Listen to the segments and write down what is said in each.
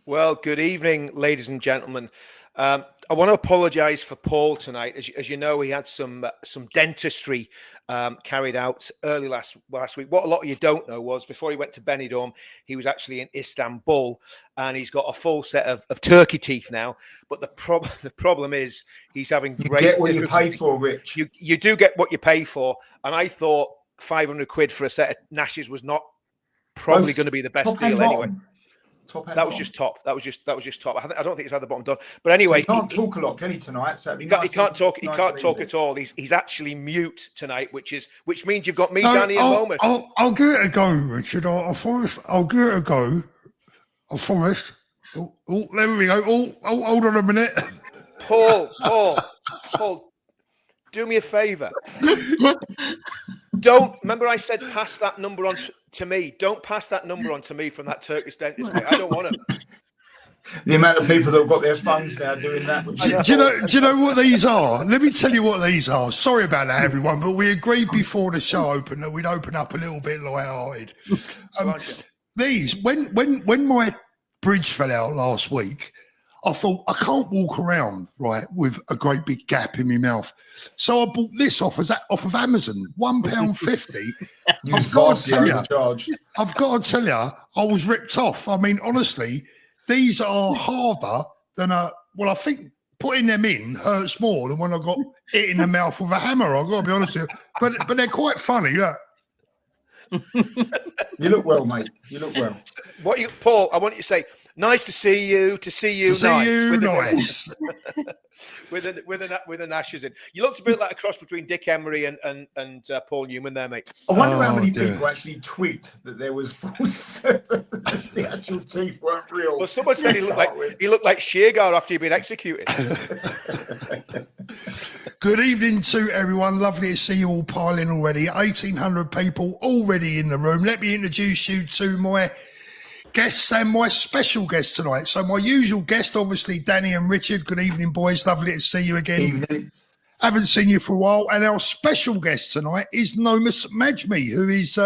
Well, good evening, ladies and gentlemen. I want to apologise for Paul tonight. As you know, he had some dentistry carried out early last week. What a lot of you don't know was before he went to Benidorm, he was actually in Istanbul, and he's got a full set of turkey teeth now. But the problem is he's having great. You get what you pay for, Rich. You do get what you pay for, and I thought 500 quid for a set of gnashes was not probably going to be the best deal anyway. That was just top. That was just top. I don't think it's had the bottom done. But anyway, so he can't talk a lot, can he, tonight? So he can't talk. He can't talk at all. He's actually mute tonight, which means you've got me, Danny, and Lomas. I'll give it a go, Richard. I'll give it a go. I promise. Oh, there we go. Oh, hold on a minute. Paul, do me a favour. Don't remember I said pass that number on to me. Don't pass that number on to me from that Turkish dentist. Mate. I don't want him. The amount of people that have got their phones now doing that. Do you know what these are? Let me tell you what these are. Sorry about that, everyone, but we agreed before the show opened that we'd open up a little bit light-hearted. These, when my bridge fell out last week, I thought, I can't walk around, right, with a great big gap in my mouth. So I bought this off of Amazon, £1.50. I've got to tell you, I was ripped off. I mean, honestly, these are harder than I think putting them in hurts more than when I got hit in the mouth with a hammer. I've got to be honest with you. But they're quite funny, look. You look well, mate. You look well. Paul, I want you to say, nice to see you. Nice. With the gnashes in. You looked a bit like a cross between Dick Emery and Paul Newman there, mate. I wonder how many people actually twigged that there was false. The actual teeth weren't real. Well, someone said he looked like Sheargar after he'd been executed. Good evening to everyone. Lovely to see you all piling already. 1,800 people already in the room. Let me introduce you to my guests and my special guest tonight. So my usual guest, obviously, Danny and Richard. Good evening, boys. Lovely to see you again. Evening. Haven't seen you for a while. And our special guest tonight is Nomis Majmi, who is,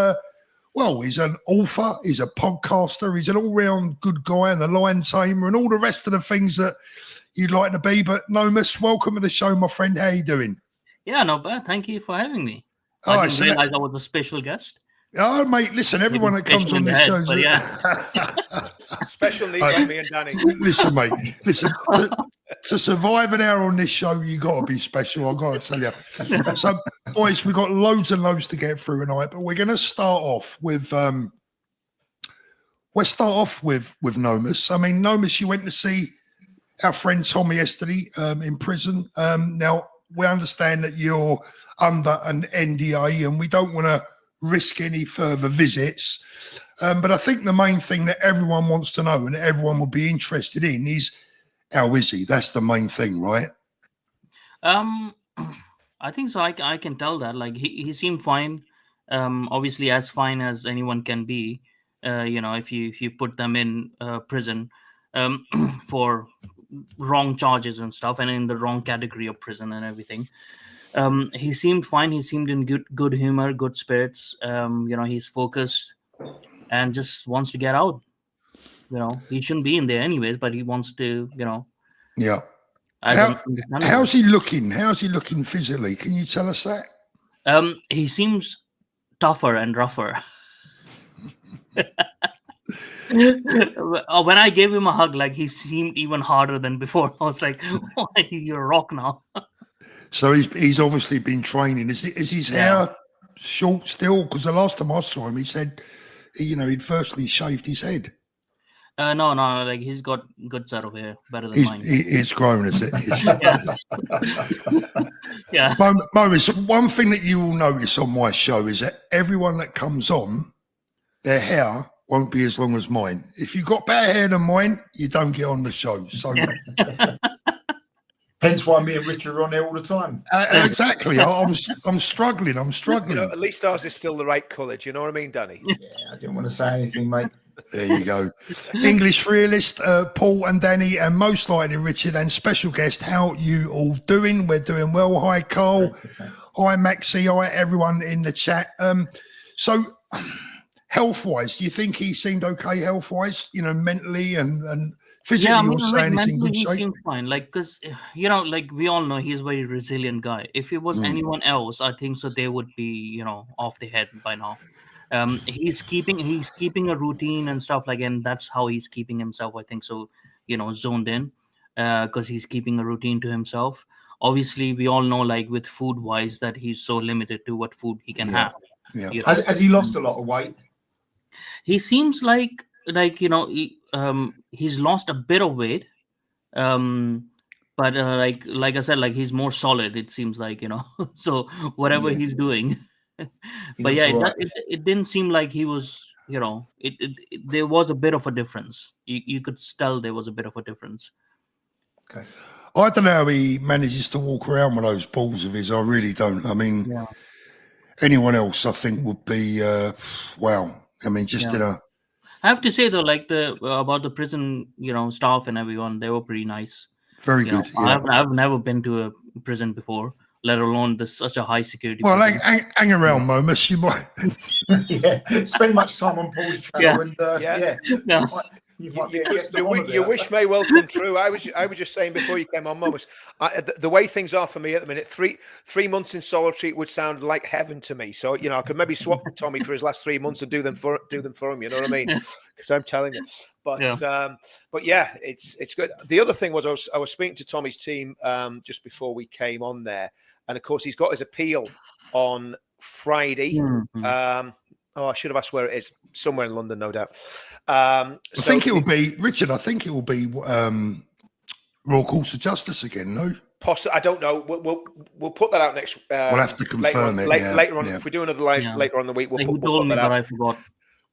he's an author, he's a podcaster, he's an all-round good guy and a lion tamer and all the rest of the things that you'd like to be. But Nomis, welcome to the show, my friend. How you doing? Yeah, not bad. Thank you for having me. I didn't realize I was a special guest. Oh, mate, listen, everyone that comes on this show. Special needs like me and Danny. Listen, mate, to survive an hour on this show, you got to be special, I've got to tell you. So, boys, we've got loads and loads to get through tonight, but we're going to start off with Nomis. I mean, Nomis, you went to see our friend Tommy yesterday in prison. Now, we understand that you're under an NDA and we don't want to risk any further visits. But I think the main thing that everyone wants to know and everyone will be interested in is, how is he? That's the main thing, right? I think so. I can tell that. Like, he seemed fine. Obviously, as fine as anyone can be, if you put them in prison for wrong charges and stuff and in the wrong category of prison and everything. He seemed fine. He seemed in good humor, good spirits. He's focused and just wants to get out. He shouldn't be in there anyways, but he wants to, Yeah. How's he looking? How's he looking physically? Can you tell us that? He seems tougher and rougher. When I gave him a hug, like, he seemed even harder than before. I was like, "Oh, you're a rock now." So he's obviously been training. Is his hair short still? Because the last time I saw him, he said, he'd firstly shaved his head. No, like, he's got good set of hair, better than mine. It's grown, is it? Yeah. Moments. One thing that you will notice on my show is that everyone that comes on, their hair won't be as long as mine. If you've got better hair than mine, you don't get on the show. So. Hence why me and Richard are on there all the time. Exactly. I'm struggling. At least ours is still the right colour. Do you know what I mean, Danny? Yeah, I didn't want to say anything, mate. There you go. English realist, Paul and Danny, and most likely Richard, and special guest, how you all doing? We're doing well. Hi, Carl. Hi, Maxie. Hi, everyone in the chat. So, health-wise, do you think he seemed okay health-wise, mentally and Physically, Yeah, I you're mean, like saying it's in mentally, good he shape. seemed fine. Like, because like we all know, he's a very resilient guy. If it was Mm. anyone else, I think so they would be, off the head by now. He's keeping a routine and stuff like, and that's how he's keeping himself. I think so, zoned in, because he's keeping a routine to himself. Obviously, we all know, like with food wise, that he's so limited to what food he can Yeah. have. Yeah. Has he lost a lot of weight? He seems he's lost a bit of weight, um but like I said, like he's more solid, it seems like, so whatever Yeah. he's doing. He But looks yeah, all right. it didn't seem like he was, there was a bit of a difference. You could tell there was a bit of a difference. Okay. I don't know how he manages to walk around with those balls of his. I really don't. I mean, Yeah. anyone else, I think, would be wow. I mean, just Yeah. in a I have to say though, like the about the prison, staff and everyone, they were pretty nice. very good. Yeah. I've never been to a prison before, let alone this such a high security Well, prison. hang around, Momus. You might. Yeah. Spend much time on Paul's channel, and Yeah. Yeah. you might be a guest of honour Your there. wish may well come true. I was just saying before you came on, Momus, the way things are for me at the minute, 3 months in solitary would sound like heaven to me. So I could maybe swap Tommy for his last 3 months and do them for him. You know what I mean? Because I'm telling you. But yeah, it's good. The other thing was I was speaking to Tommy's team just before we came on there, and of course he's got his appeal on Friday. Mhm. I should have asked where it is. Somewhere in London, no doubt. I think it will be Richard. I think it will be Royal Courts of Justice again. No, I don't know. We'll put that out next. we'll have to confirm later on. Yeah. If we do another live Yeah. later on in the week, Like, we'll he told put me, that but out. I forgot.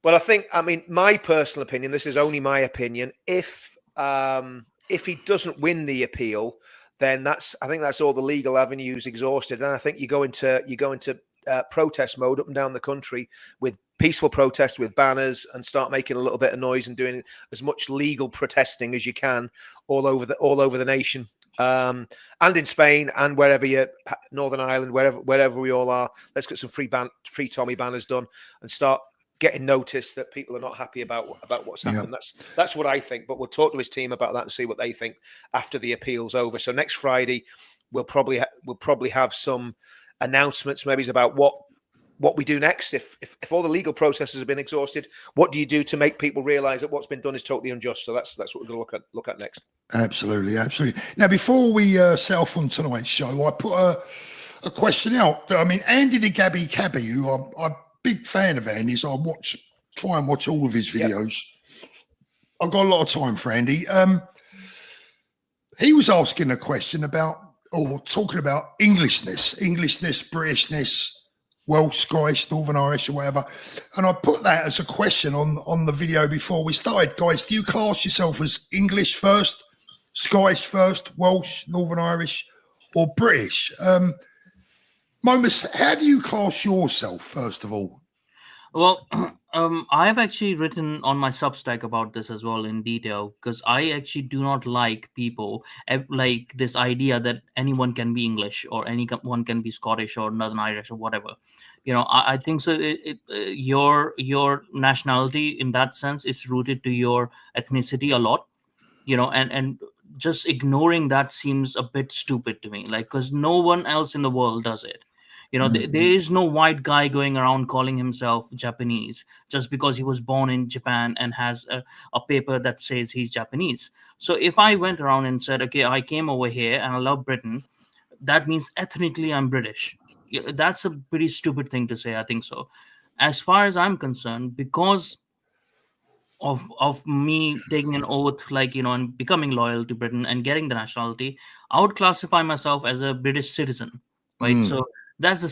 But I think, my personal opinion. This is only my opinion. If he doesn't win the appeal, then I think that's all the legal avenues exhausted, and I think you go into protest mode up and down the country with peaceful protest with banners and start making a little bit of noise and doing as much legal protesting as you can all over the nation, and in Spain and wherever Northern Ireland, wherever we all are. Let's get some free Tommy banners done and start getting noticed that people are not happy about what's happened. That's what I think. But we'll talk to his team about that and see what they think after the appeal's over. So next Friday, we'll probably have some announcements maybe about what we do next. If all the legal processes have been exhausted, what do you do to make people realize that what's been done is totally unjust? So that's what we're going to look at next. Absolutely. Now, before we set off on tonight's show, I put a question out. I mean, Andy the Gabby Cabby, who I'm a big fan of Andy's, I try and watch all of his videos. Yep. I've got a lot of time for Andy. He was asking a question about, or talking about Englishness, Britishness, Welsh, Scottish, Northern Irish, or whatever. And I put that as a question on the video before we started. Guys, do you class yourself as English first, Scottish first, Welsh, Northern Irish, or British? Momus, how do you class yourself, first of all? Well, I've actually written on my Substack about this as well in detail, because I actually do not like people like this idea that anyone can be English or anyone can be Scottish or Northern Irish or whatever. I think so. Your nationality in that sense is rooted to your ethnicity a lot, and just ignoring that seems a bit stupid to me. Like, because no one else in the world does it. There is no white guy going around calling himself Japanese just because he was born in Japan and has a paper that says he's Japanese. So if I went around and said, okay, I came over here and I love Britain, that means ethnically I'm British. That's a pretty stupid thing to say, I think so. As far as I'm concerned, because of me taking an oath, and becoming loyal to Britain and getting the nationality, I would classify myself as a British citizen, right? So that's the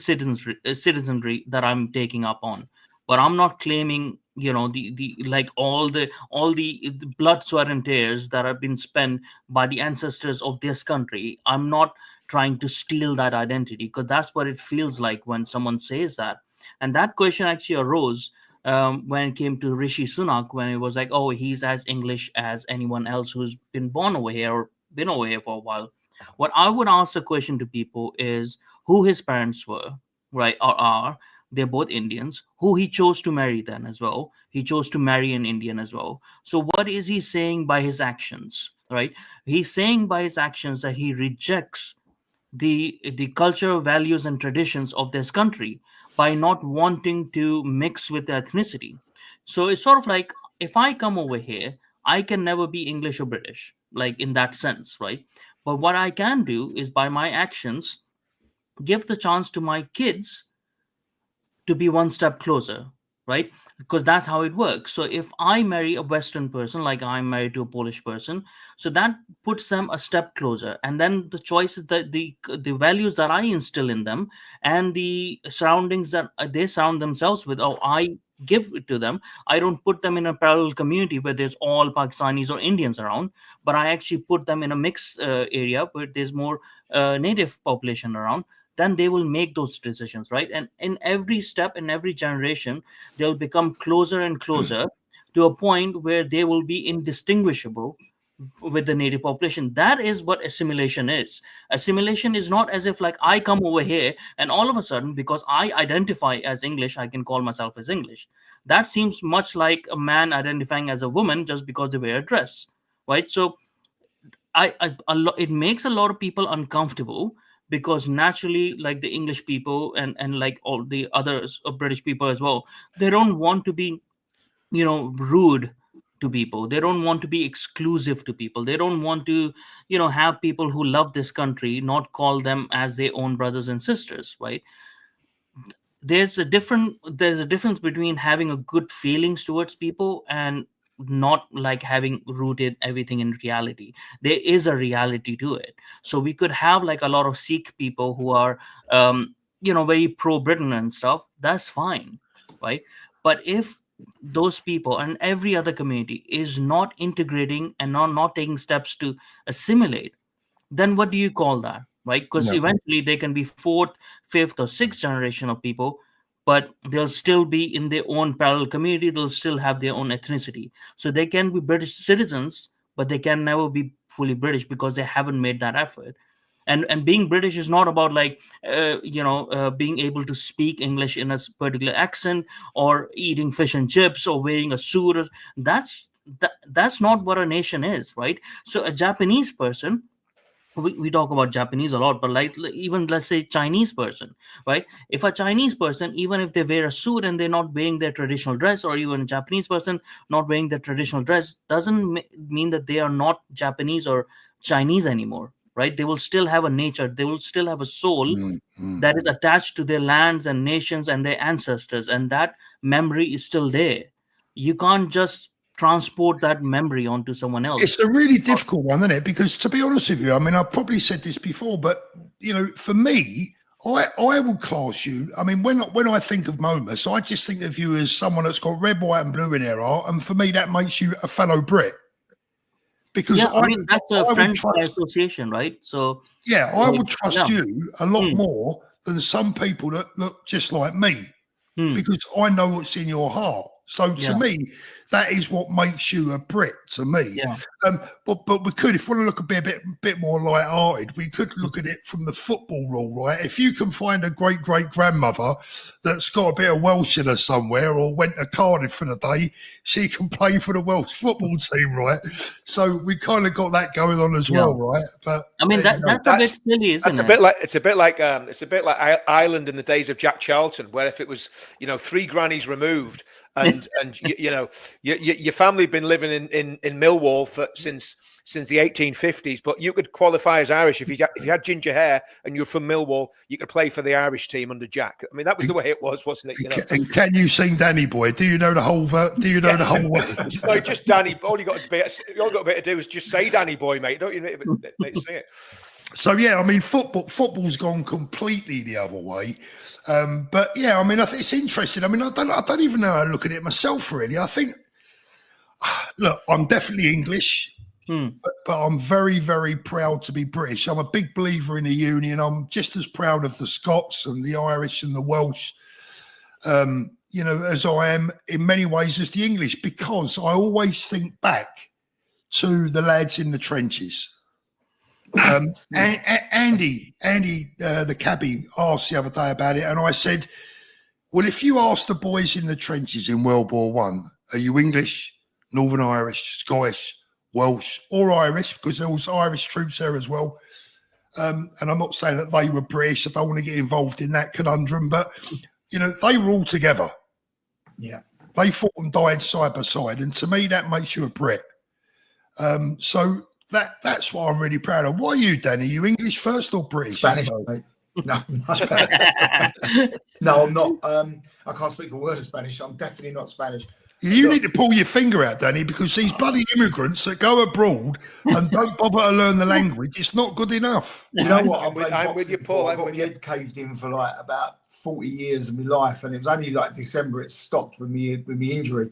citizenry that I'm taking up on. But I'm not claiming, the like all the blood, sweat, and tears that have been spent by the ancestors of this country. I'm not trying to steal that identity, because that's what it feels like when someone says that. And that question actually arose when it came to Rishi Sunak, when it was like, oh, he's as English as anyone else who's been born over here or been over here for a while. What I would ask the question to people is who his parents were, right, or are, they're both Indians, who he chose to marry then as well. He chose to marry an Indian as well. So what is he saying by his actions, right? He's saying by his actions that he rejects the culture, values, and traditions of this country by not wanting to mix with the ethnicity. So it's sort of like, if I come over here, I can never be English or British, like in that sense, right? But what I can do is by my actions give the chance to my kids to be one step closer, right? Because that's how it works. So if I marry a Western person, like I'm married to a Polish person, so that puts them a step closer. And then the choices that the values that I instill in them and the surroundings that they surround themselves with, or I give it to them, I don't put them in a parallel community where there's all Pakistanis or Indians around, but I actually put them in a mixed area where there's more native population around. Then they will make those decisions, right? And in every step, in every generation, they'll become closer and closer to a point where they will be indistinguishable with the native population. That is what assimilation is. Assimilation is not as if like I come over here and all of a sudden, because I identify as English, I can call myself as English. That seems much like a man identifying as a woman just because they wear a dress, right? So it makes a lot of people uncomfortable, because naturally, like the English people and like all the others British people as well, they don't want to be, rude to people. They don't want to be exclusive to people. They don't want to, have people who love this country not call them as their own brothers and sisters, right? There's a difference between having a good feelings towards people and not like having rooted everything in reality. There is a reality to it. So we could have like a lot of Sikh people who are very pro Britain and stuff. That's fine, right? But if those people and every other community is not integrating and not taking steps to assimilate, then what do you call that, right? Because No. eventually they can be fourth, fifth, or sixth generation of people, but they'll still be in their own parallel community. They'll still have their own ethnicity. So they can be British citizens, but they can never be fully British because they haven't made that effort. And being British is not about like being able to speak English in a particular accent, or eating fish and chips, or wearing a suit. That's not what a nation is, right? So a Japanese person, we talk about Japanese a lot, but like even let's say Chinese person, right? If a Chinese person, even if they wear a suit and they're not wearing their traditional dress, or even a Japanese person not wearing their traditional dress, doesn't mean that they are not Japanese or Chinese anymore, right? They will still have a nature. They will still have a soul that is attached to their lands and nations and their ancestors, and that memory is still there. You can't just transport that memory onto someone else. It's a really difficult one, isn't it? Because to be honest with you, I mean, I've probably said this before, but for me, I will class you. I mean, when I think of Momus, I just think of you as someone that's got red, white, and blue in their art, and for me, that makes you a fellow Brit. Because I mean, that's a French association, right? So I would trust you a lot more than some people that look just like me, because I know what's in your heart. So to me, that is what makes you a Brit to me. Yeah. But we could, if we want to look a bit more light-hearted, we could look at it from the football rule, right? If you can find a great-great-grandmother that's got a bit of Welsh in her somewhere, or went to Cardiff for the day, she can play for the Welsh football team, right? So we kind of got that going on as well, right? But I mean, that's a bit silly, isn't it? It's a bit like Ireland in the days of Jack Charlton, where if it was 3 grannies removed, and your family had been living in Millwall since the 1850s, but you could qualify as Irish if you had ginger hair and you're from Millwall. You could play for the Irish team under Jack. I mean, that was the way it was, wasn't it? And can you sing Danny Boy? Do you know the whole? Do you know the whole way? No, just Danny. All you got a bit to do is just say Danny Boy, mate. Don't you sing it? So I mean, football's gone completely the other way. But I mean, I think it's interesting. I mean, I don't even know how to look at it myself, really. I think, look, I'm definitely English, but I'm very, very proud to be British. I'm a big believer in the Union. I'm just as proud of the Scots and the Irish and the Welsh, as I am in many ways as the English, because I always think back to the lads in the trenches. Andy, the cabbie asked the other day about it, and I said, Well, if you ask the boys in the trenches in World War One, are you English, Northern Irish, Scottish, Welsh, or Irish? Because there was Irish troops there as well. And I'm not saying that they were British. I don't want to get involved in that conundrum, but you know, they were all together. Yeah, they fought and died side by side, and to me, that makes you a Brit. So that's what I'm really proud of. What are you, Danny? You English first or British? Spanish, mate. No, no, I'm not. I can't speak a word of Spanish. I'm definitely not Spanish. You need to pull your finger out, Danny, because these bloody immigrants that go abroad and don't bother to learn the language, it's not good enough. Do you know what? I'm with you, Paul. I got my head caved in for like about 40 years of my life, and it was only like December it stopped with me injury.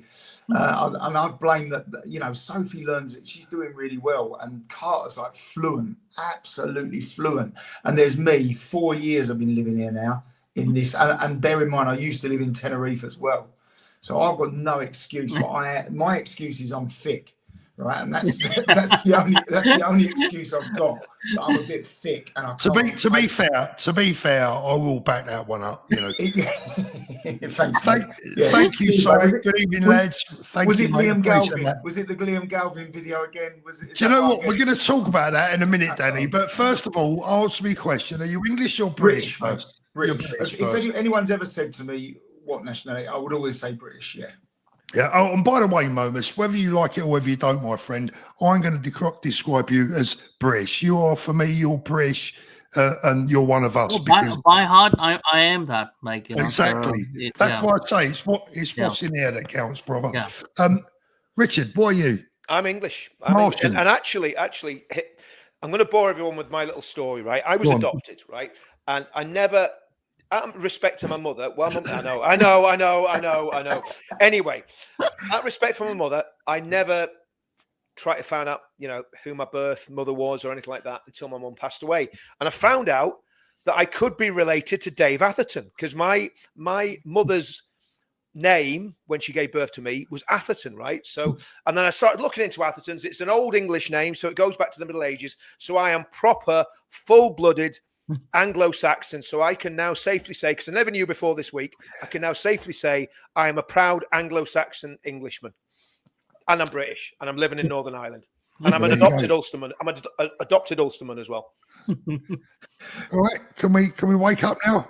And I blame that. You know, Sophie learns it; she's doing really well, and Carter's like fluent, absolutely fluent. And there's me. 4 years I've been living here now in this, and bear in mind I used to live in Tenerife as well. So I've got no excuse, but my excuse is I'm thick, right? And that's the only excuse I've got. That I'm a bit thick, and I can't. To be fair, I will back that one up. You know. Thanks. Thank you, sir. Good evening, lads. Was it Liam Galvin? Was it the Liam Galvin video again? Do you know what? We're going to talk about that in a minute, Danny. But first of all, answer me a question: are you English or British first? British. If anyone's ever said to me, what nationality? I would always say British, yeah. Yeah. Oh, and by the way, Momus, whether you like it or whether you don't, my friend, I'm going to describe you as British. You are, for me, you're British, and you're one of us. Well, because by heart, I am that. Like, you know, exactly. So that's why I say it's what's in here that counts, brother. Yeah. Richard, what are you? I'm English. And actually, I'm going to bore everyone with my little story, right? I was adopted, right? And I never. Out of respect to my mother, well, I know. Anyway, out of respect for my mother, I never tried to find out, you know, who my birth mother was or anything like that until my mum passed away. And I found out that I could be related to Dave Atherton because my mother's name when she gave birth to me was Atherton, right? So, and then I started looking into Atherton's. It's an old English name, so it goes back to the Middle Ages. So I am proper, full-blooded Anglo-Saxon, so I can now safely say, because I never knew before this week, I can now safely say I am a proud Anglo-Saxon Englishman, and I'm British, and I'm living in Northern Ireland, and I'm an adopted Ulsterman. I'm an adopted Ulsterman as well. All right, can we wake up now?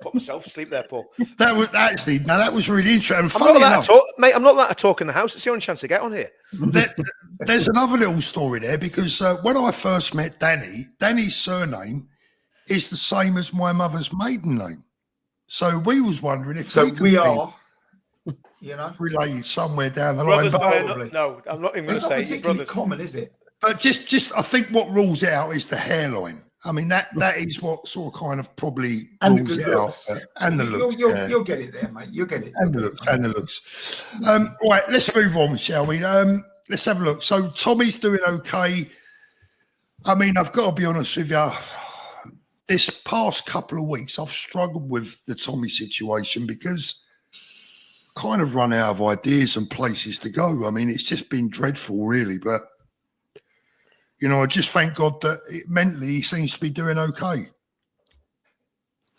Put myself to sleep there, Paul. That was really interesting. I'm not allowed to talk in the house. It's the only chance I get on here. There's another little story there because when I first met Danny's surname is the same as my mother's maiden name. So we was wondering if we are, you know, related somewhere down the line. No, I'm not even going to say it's not particularly common, is it? But just I think what rules it out is the hairline. I mean, that is what sort of kind of probably rules it out. And the looks. You'll get it there, mate. You'll get it. And the looks. Right, let's move on, shall we? Let's have a look. So Tommy's doing okay. I mean, I've got to be honest with you. This past couple of weeks, I've struggled with the Tommy situation because I kind of run out of ideas and places to go. I mean, it's just been dreadful, really, but you know, I just thank God that mentally he seems to be doing okay.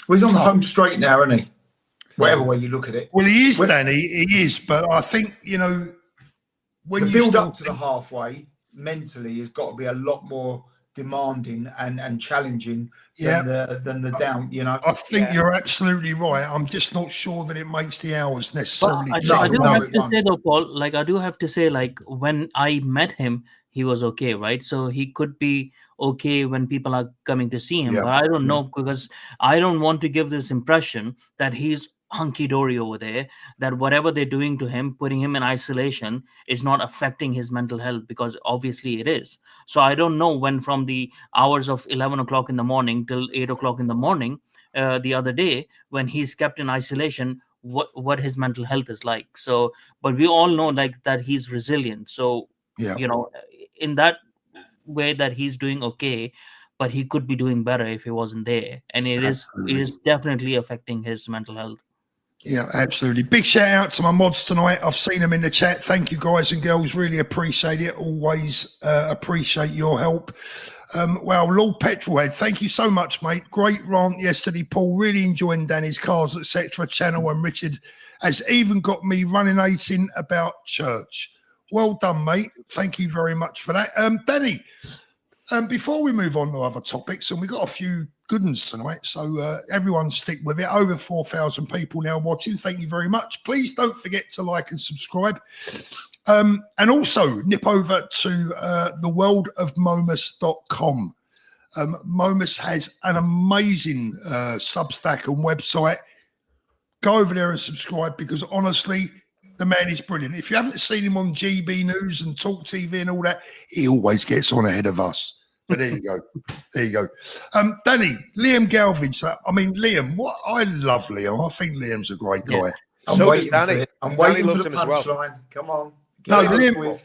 Well, he's on the home straight now, isn't he? Whatever way you look at it. Well, he is, Danny. He is. But I think, you know, when the build up to the halfway mentally has got to be a lot more demanding and challenging than the down, you know. I think you're absolutely right. I'm just not sure that it makes the hours necessarily. I do have to say though, Paul, like I do have to say, like when I met him, he was okay, right? So he could be okay when people are coming to see him. But I don't know, because I don't want to give this impression that he's hunky-dory over there, that whatever they're doing to him, putting him in isolation, is not affecting his mental health, because obviously it is. So I don't know when from the hours of 11 o'clock in the morning till 8 o'clock in the morning, the other day, when he's kept in isolation, what his mental health is like. So, but we all know like that he's resilient. So, you know, in that way that he's doing okay, but he could be doing better if he wasn't there. And it is definitely affecting his mental health. Yeah, absolutely. Big shout out to my mods tonight. I've seen them in the chat. Thank you, guys and girls. Really appreciate it. Always appreciate your help. Well, Lord Petrolhead, thank you so much, mate. Great rant yesterday, Paul. Really enjoying Danny's Cars, etc. channel, and Richard has even got me ruminating about church. Well done, mate. Thank you very much for that. Danny, before we move on to other topics, and we've got a few good ones tonight, so everyone stick with it. Over 4,000 people now watching. Thank you very much. Please don't forget to like and subscribe. And also nip over to theworldofmomus.com. Momus has an amazing Substack and website. Go over there and subscribe, because honestly, the man is brilliant. If you haven't seen him on GB News and Talk TV and all that, he always gets on ahead of us. But there you go. There you go. Danny, Liam Galvin. So, I mean, Liam, I love Liam. I think Liam's a great guy. Yeah. So does Danny. I'm Danny waiting loves for the him as well. punchline. Come on. No, Liam,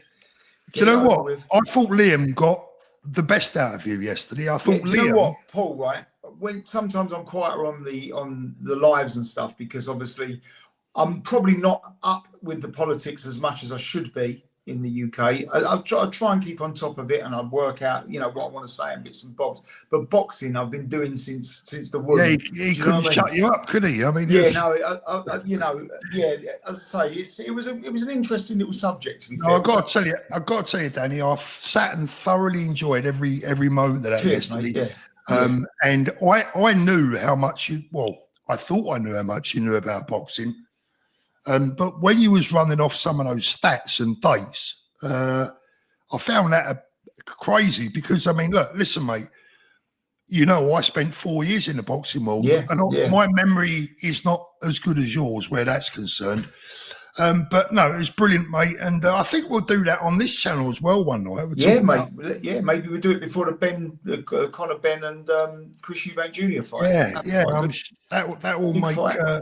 do you know what? I thought Liam got the best out of you yesterday. I thought do you know what, Paul, right? When sometimes I'm quieter on the lives and stuff, because obviously I'm probably not up with the politics as much as I should be in the UK. I try and keep on top of it, and I work out, what I want to say and bits and bobs. But boxing, I've been doing since the womb. Yeah, he couldn't shut you up, could he? I mean, yeah, no, as I say, it was an interesting little subject. To be fair, I've got to tell you, Danny, I've sat and thoroughly enjoyed every moment of that yesterday. Mate, yeah. And I knew how much I thought I knew how much you knew about boxing. But when you was running off some of those stats and dates, I found that crazy, because, I mean, look, listen, mate, I spent 4 years in the boxing world, and my memory is not as good as yours where that's concerned. But no, it's brilliant, mate, and I think we'll do that on this channel as well one night. Mate. Yeah, maybe we'll do it before the Conor Ben and Chris Eubank Jr. fight. That will make. I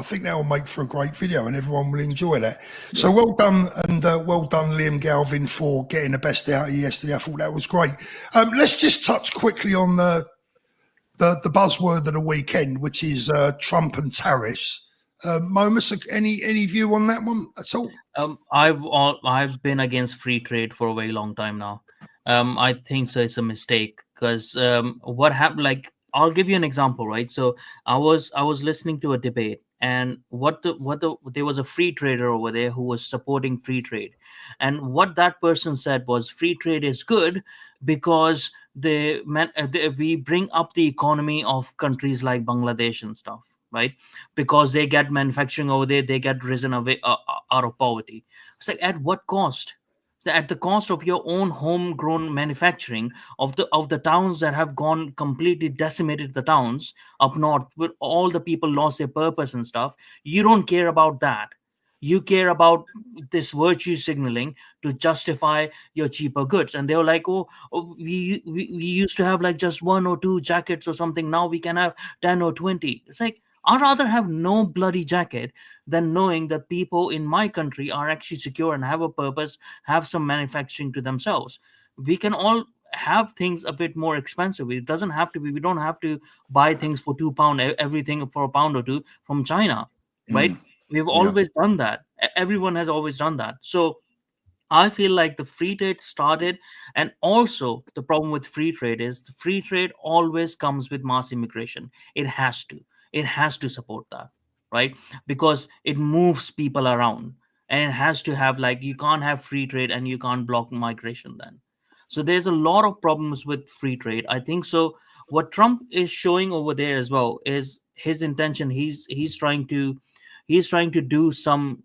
think that will make for a great video, and everyone will enjoy that. Yeah. So well done, and well done, Liam Galvin, for getting the best out of you yesterday. I thought that was great. Let's just touch quickly on the buzzword of the weekend, which is Trump and tariffs. Momus, any view on that one at all? I've been against free trade for a very long time now. I think so. It's a mistake, because what happened? Like, I'll give you an example, right? So I was listening to a debate, and there was a free trader over there who was supporting free trade, and what that person said was free trade is good because we bring up the economy of countries like Bangladesh and stuff. Right, because they get manufacturing over there, they get risen away out of poverty. It's like, at what cost? At the cost of your own homegrown manufacturing of the towns that have gone completely decimated, the towns up north where all the people lost their purpose and stuff. You don't care about that. You care about this virtue signaling to justify your cheaper goods. And they were like, we used to have like just 1 or 2 jackets or something. Now we can have 10 or 20. It's like, I'd rather have no bloody jacket than knowing that people in my country are actually secure and have a purpose, have some manufacturing to themselves. We can all have things a bit more expensive. It doesn't have to be, we don't have to buy things for £2, everything for £1 or 2 from China, right? We've always done that. Everyone has always done that. So I feel like the free trade started, and also the problem with free trade is the free trade always comes with mass immigration. It has to support that, right? Because it moves people around, and it has to have, like, you can't have free trade and you can't block migration then. So there's a lot of problems with free trade, I think. So what Trump is showing over there as well is his intention. He's trying to do some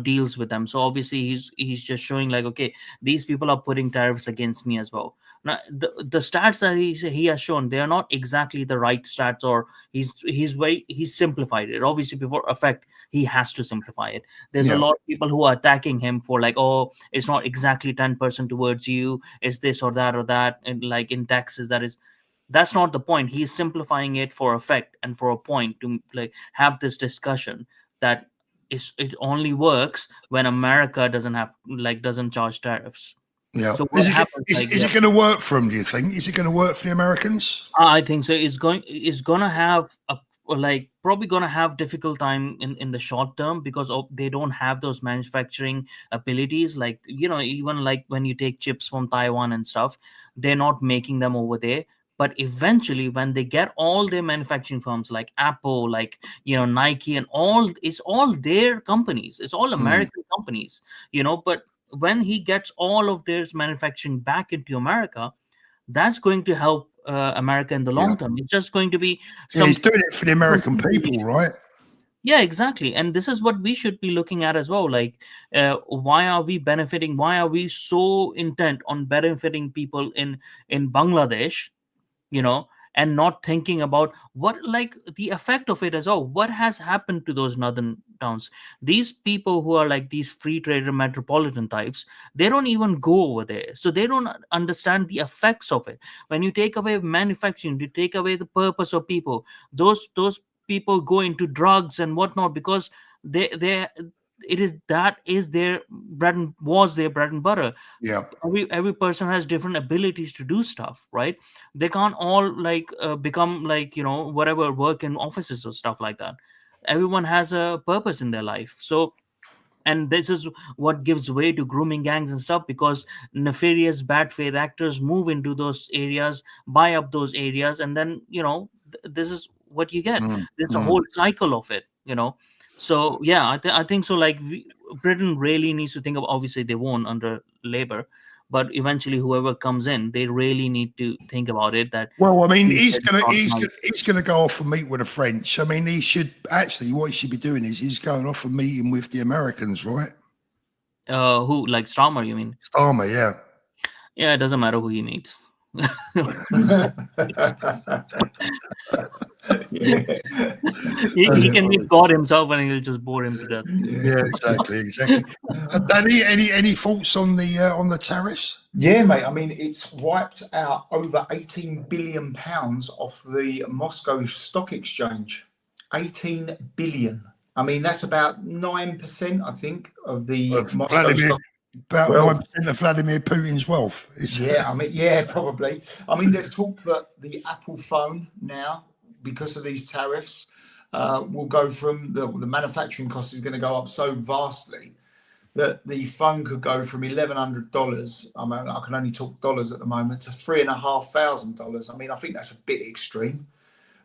deals with them. So obviously he's just showing like, okay, these people are putting tariffs against me as well. Now the stats that he has shown, they are not exactly the right stats, or he's simplified it. Obviously before effect he has to simplify it. There's a lot of people who are attacking him for like, oh, it's not exactly 10% towards you, it's this or that, and like in taxes, that's not the point. He's simplifying it for effect and for a point to like have this discussion that it only works when America doesn't charge tariffs. Yeah. So is it going to work for them, do you think? Is it going to work for the Americans? I think so. It's going to have a like probably gonna have difficult time in the short term because they don't have those manufacturing abilities. Like, even like when you take chips from Taiwan and stuff, they're not making them over there. But eventually, when they get all their manufacturing firms like Apple, like, Nike, and all, it's all their companies, it's all American companies, but when he gets all of their manufacturing back into America, that's going to help America in the long term. It's just going to be Yeah, he's doing it for the American people, right? Yeah, exactly. And this is what we should be looking at as well. Like, why are we benefiting? Why are we so intent on benefiting people in Bangladesh, and not thinking about what, like, the effect of it as well? What has happened to those northern towns? These people who are like these free trader metropolitan types, they don't even go over there, so they don't understand the effects of it. When you take away manufacturing, you take away the purpose of people. Those people go into drugs and whatnot because they it is that is their was their bread and butter. Yeah. Every person has different abilities to do stuff, right? They can't all like become like, whatever, work in offices or stuff like that. Everyone has a purpose in their life. So, and this is what gives way to grooming gangs and stuff, because nefarious bad faith actors move into those areas, buy up those areas, and then, this is what you get. There's a whole cycle of it, so yeah, I think so. Like, Britain really needs to think of, obviously they won't under Labour, but eventually whoever comes in, they really need to think about it. That, well, I mean, he's gonna go off and meet with the French. I mean, he should actually, what he should be doing is he's going off and meeting with the Americans, right? Who, like Starmer, you mean? Starmer, yeah. Yeah, it doesn't matter who he meets. He can meet God himself and he'll just bore him to death. Yeah, exactly. Danny, any thoughts on the tariffs? Yeah, mate. I mean, it's wiped out over £18 billion off the Moscow Stock Exchange. 18 billion. I mean, that's about 9%, I think, of the Moscow Stock. About 9% of Vladimir Putin's wealth. Yeah, I mean, yeah, probably. I mean, there's talk that the Apple phone now, because of these tariffs, will go from the manufacturing cost is going to go up so vastly that the phone could go from $1,100. I mean, I can only talk dollars at the moment, to $3,500. I mean, I think that's a bit extreme.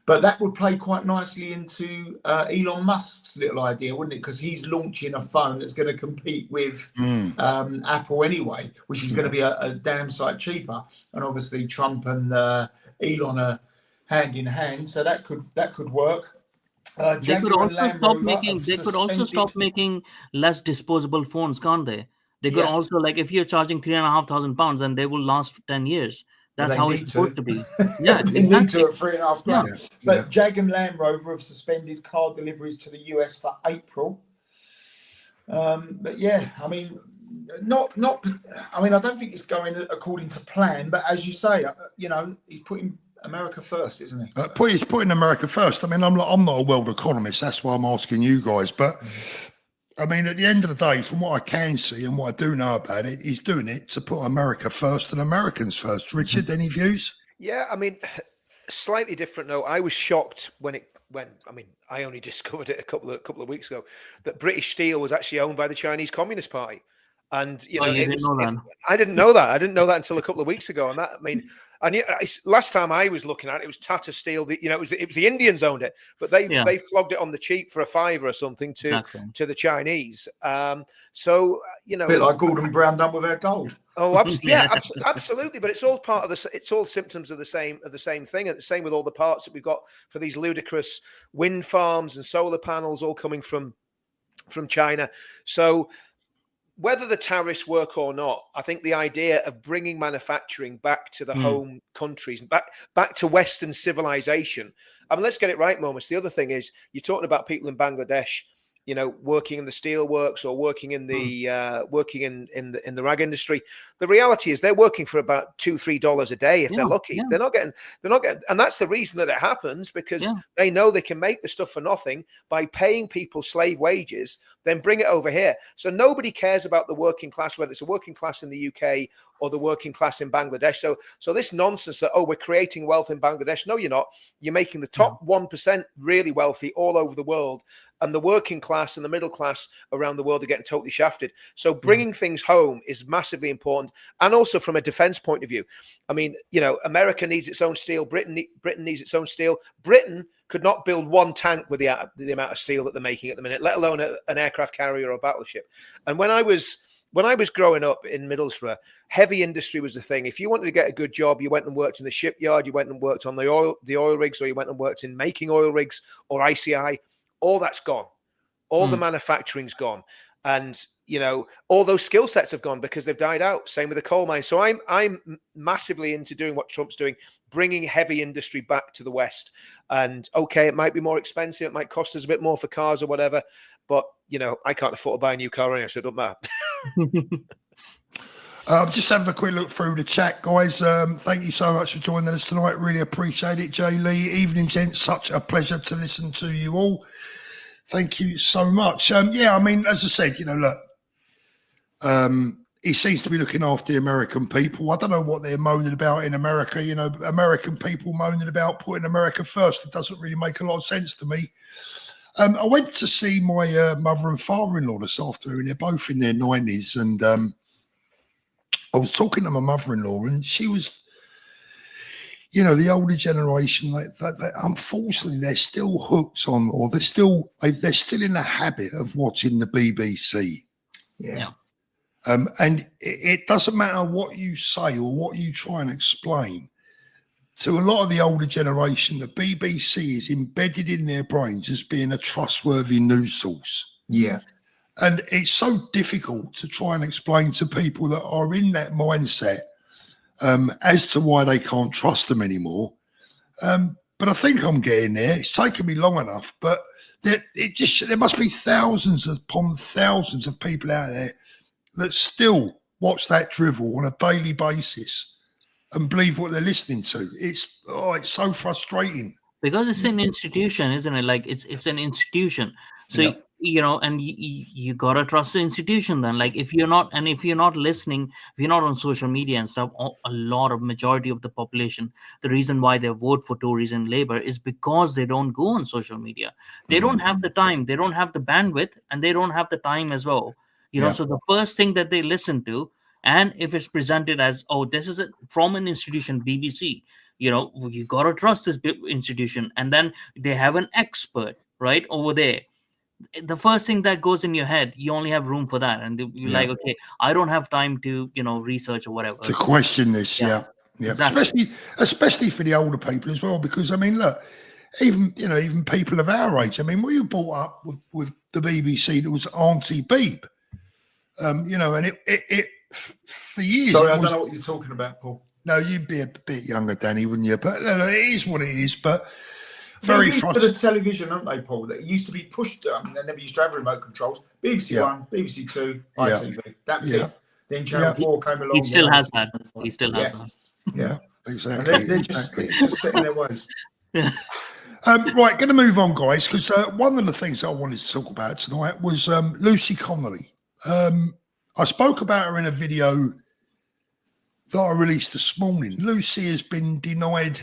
But that would play quite nicely into Elon Musk's little idea, wouldn't it? Because he's launching a phone that's going to compete with Apple anyway, which is going to be a damn sight cheaper. And obviously Trump and Elon are hand in hand, so that could work. They could also stop making less disposable phones, can't they? They could also, like, if you're charging £3,500, then they will last 10 years. That's how it's supposed to be. Yeah, they need to at $3,500. Yeah. But Jag and Land Rover have suspended car deliveries to the US for April. But yeah, I mean, not. I mean, I don't think it's going according to plan. But as you say, he's putting America first, isn't he? He's putting America first. I mean, I'm not a world economist. That's why I'm asking you guys. But I mean, at the end of the day, from what I can see and what I do know about it, he's doing it to put America first and Americans first. Richard, any views? Yeah, I mean, slightly different note. I was shocked when I mean, I only discovered it a couple of weeks ago, that British Steel was actually owned by the Chinese Communist Party. And I didn't know that. I didn't know that. I didn't know that until a couple of weeks ago. And that, I mean, and last time I was looking at it, it was Tata Steel. It was the Indians owned it, but they flogged it on the cheap for $5 or something to the Chinese. So a bit like Gordon Brown done with our gold. Oh, absolutely. But it's all part of this. It's all symptoms of the same thing. And the same with all the parts that we've got for these ludicrous wind farms and solar panels, all coming from China. So whether the tariffs work or not, I think the idea of bringing manufacturing back to the home countries and back to Western civilization. I mean, let's get it right, Moments. The other thing is, you're talking about people in Bangladesh working in the steel works or working in the working in the rag industry. The reality is they're working for about $2-3 a day if they're lucky. They're not getting, and that's the reason that it happens, because they know they can make the stuff for nothing by paying people slave wages, then bring it over here. So nobody cares about the working class, whether it's a working class in the UK or the working class in Bangladesh. So this nonsense that, we're creating wealth in Bangladesh. No, you're not. You're making the top 1% really wealthy all over the world. And the working class and the middle class around the world are getting totally shafted. So bringing things home is massively important. And also from a defense point of view, I mean, America needs its own steel. Britain needs its own steel. Britain could not build one tank with the amount of steel that they're making at the minute, let alone an aircraft carrier or a battleship. And when I was growing up in Middlesbrough, heavy industry was the thing. If you wanted to get a good job, you went and worked in the shipyard, you went and worked on the oil rigs, or you went and worked in making oil rigs or ICI. All that's gone. All the manufacturing's gone. And, all those skill sets have gone because they've died out. Same with the coal mine. So I'm massively into doing what Trump's doing, bringing heavy industry back to the West. And it might be more expensive. It might cost us a bit more for cars or whatever. But, I can't afford to buy a new car anyway, so it don't matter. I'm just having a quick look through the chat, guys. Thank you so much for joining us tonight. Really appreciate it, Jay Lee. Evening, gents. Such a pleasure to listen to you all. Thank you so much. I mean, as I said, look, he seems to be looking after the American people. I don't know what they're moaning about in America. American people moaning about putting America first. It doesn't really make a lot of sense to me. I went to see my mother and father-in-law this afternoon. They're both in their 90s, and I was talking to my mother-in-law, and she was, the older generation. That unfortunately, they're still hooked on, or they're still in the habit of watching the BBC. Yeah. And it doesn't matter what you say or what you try and explain. To a lot of the older generation, the BBC is embedded in their brains as being a trustworthy news source. Yeah. And it's so difficult to try and explain to people that are in that mindset as to why they can't trust them anymore. But I think I'm getting there. It's taken me long enough, but there must be thousands upon thousands of people out there that still watch that drivel on a daily basis and believe what they're listening to. It's so frustrating. Because it's an institution, isn't it? Like it's an institution. So and you gotta trust the institution. Then, like, if you're not listening, if you're not on social media and stuff, a majority of the population, the reason why they vote for Tories and Labour is because they don't go on social media. They don't have the time, they don't have the bandwidth, and they don't have the time as well. So the first thing that they listen to, and if it's presented as, this is from an institution, BBC, you got to trust this institution. And then they have an expert right over there. The first thing that goes in your head, you only have room for that. And you're like, okay, I don't have time to, research or whatever. To question this, yeah. Exactly. Especially for the older people as well. Because, I mean, look, even people of our age, I mean, we were brought up with the BBC, there was Auntie Beeb. And it for years. Sorry, I don't know what you're talking about, Paul. No, you'd be a bit younger, Danny, wouldn't you? But it is what it is. But very frustrating. The television, aren't they, Paul? That used to be pushed. I mean, they never used to have remote controls. BBC One, BBC Two, ITV. That was it. Then Channel 4 came along. He still has that. He still has that. Yeah, exactly. And they're just set in their ways. Right, going to move on, guys, because one of the things I wanted to talk about tonight was Lucy Connelly. I spoke about her in a video that I released this morning. Lucy has been denied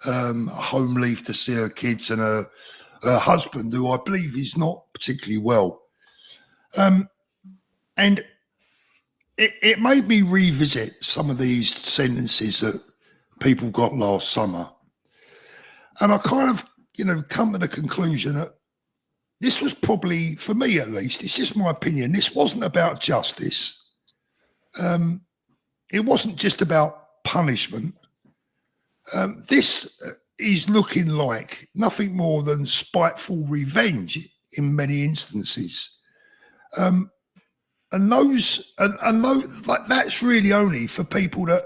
a home leave to see her kids and her husband, who I believe is not particularly well. And it made me revisit some of these sentences that people got last summer. And I kind of, come to the conclusion that this was probably, for me at least, it's just my opinion, this wasn't about justice. It wasn't just about punishment. This is looking like nothing more than spiteful revenge in many instances. And those, like, that's really only for people that,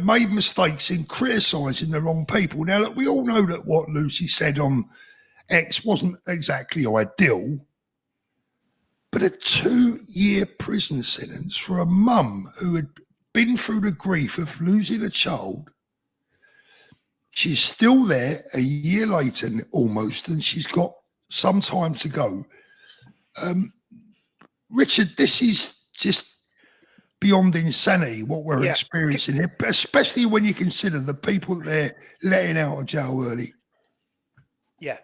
made mistakes in criticising the wrong people. Now, look, we all know that what Lucy said on X wasn't exactly ideal, But a 2-year prison sentence for a mum who had been through the grief of losing a child. She's still there a year later almost, and she's got some time to go. Richard, this is just beyond insanity what we're experiencing here, especially when you consider the people that they're letting out of jail early. Yeah.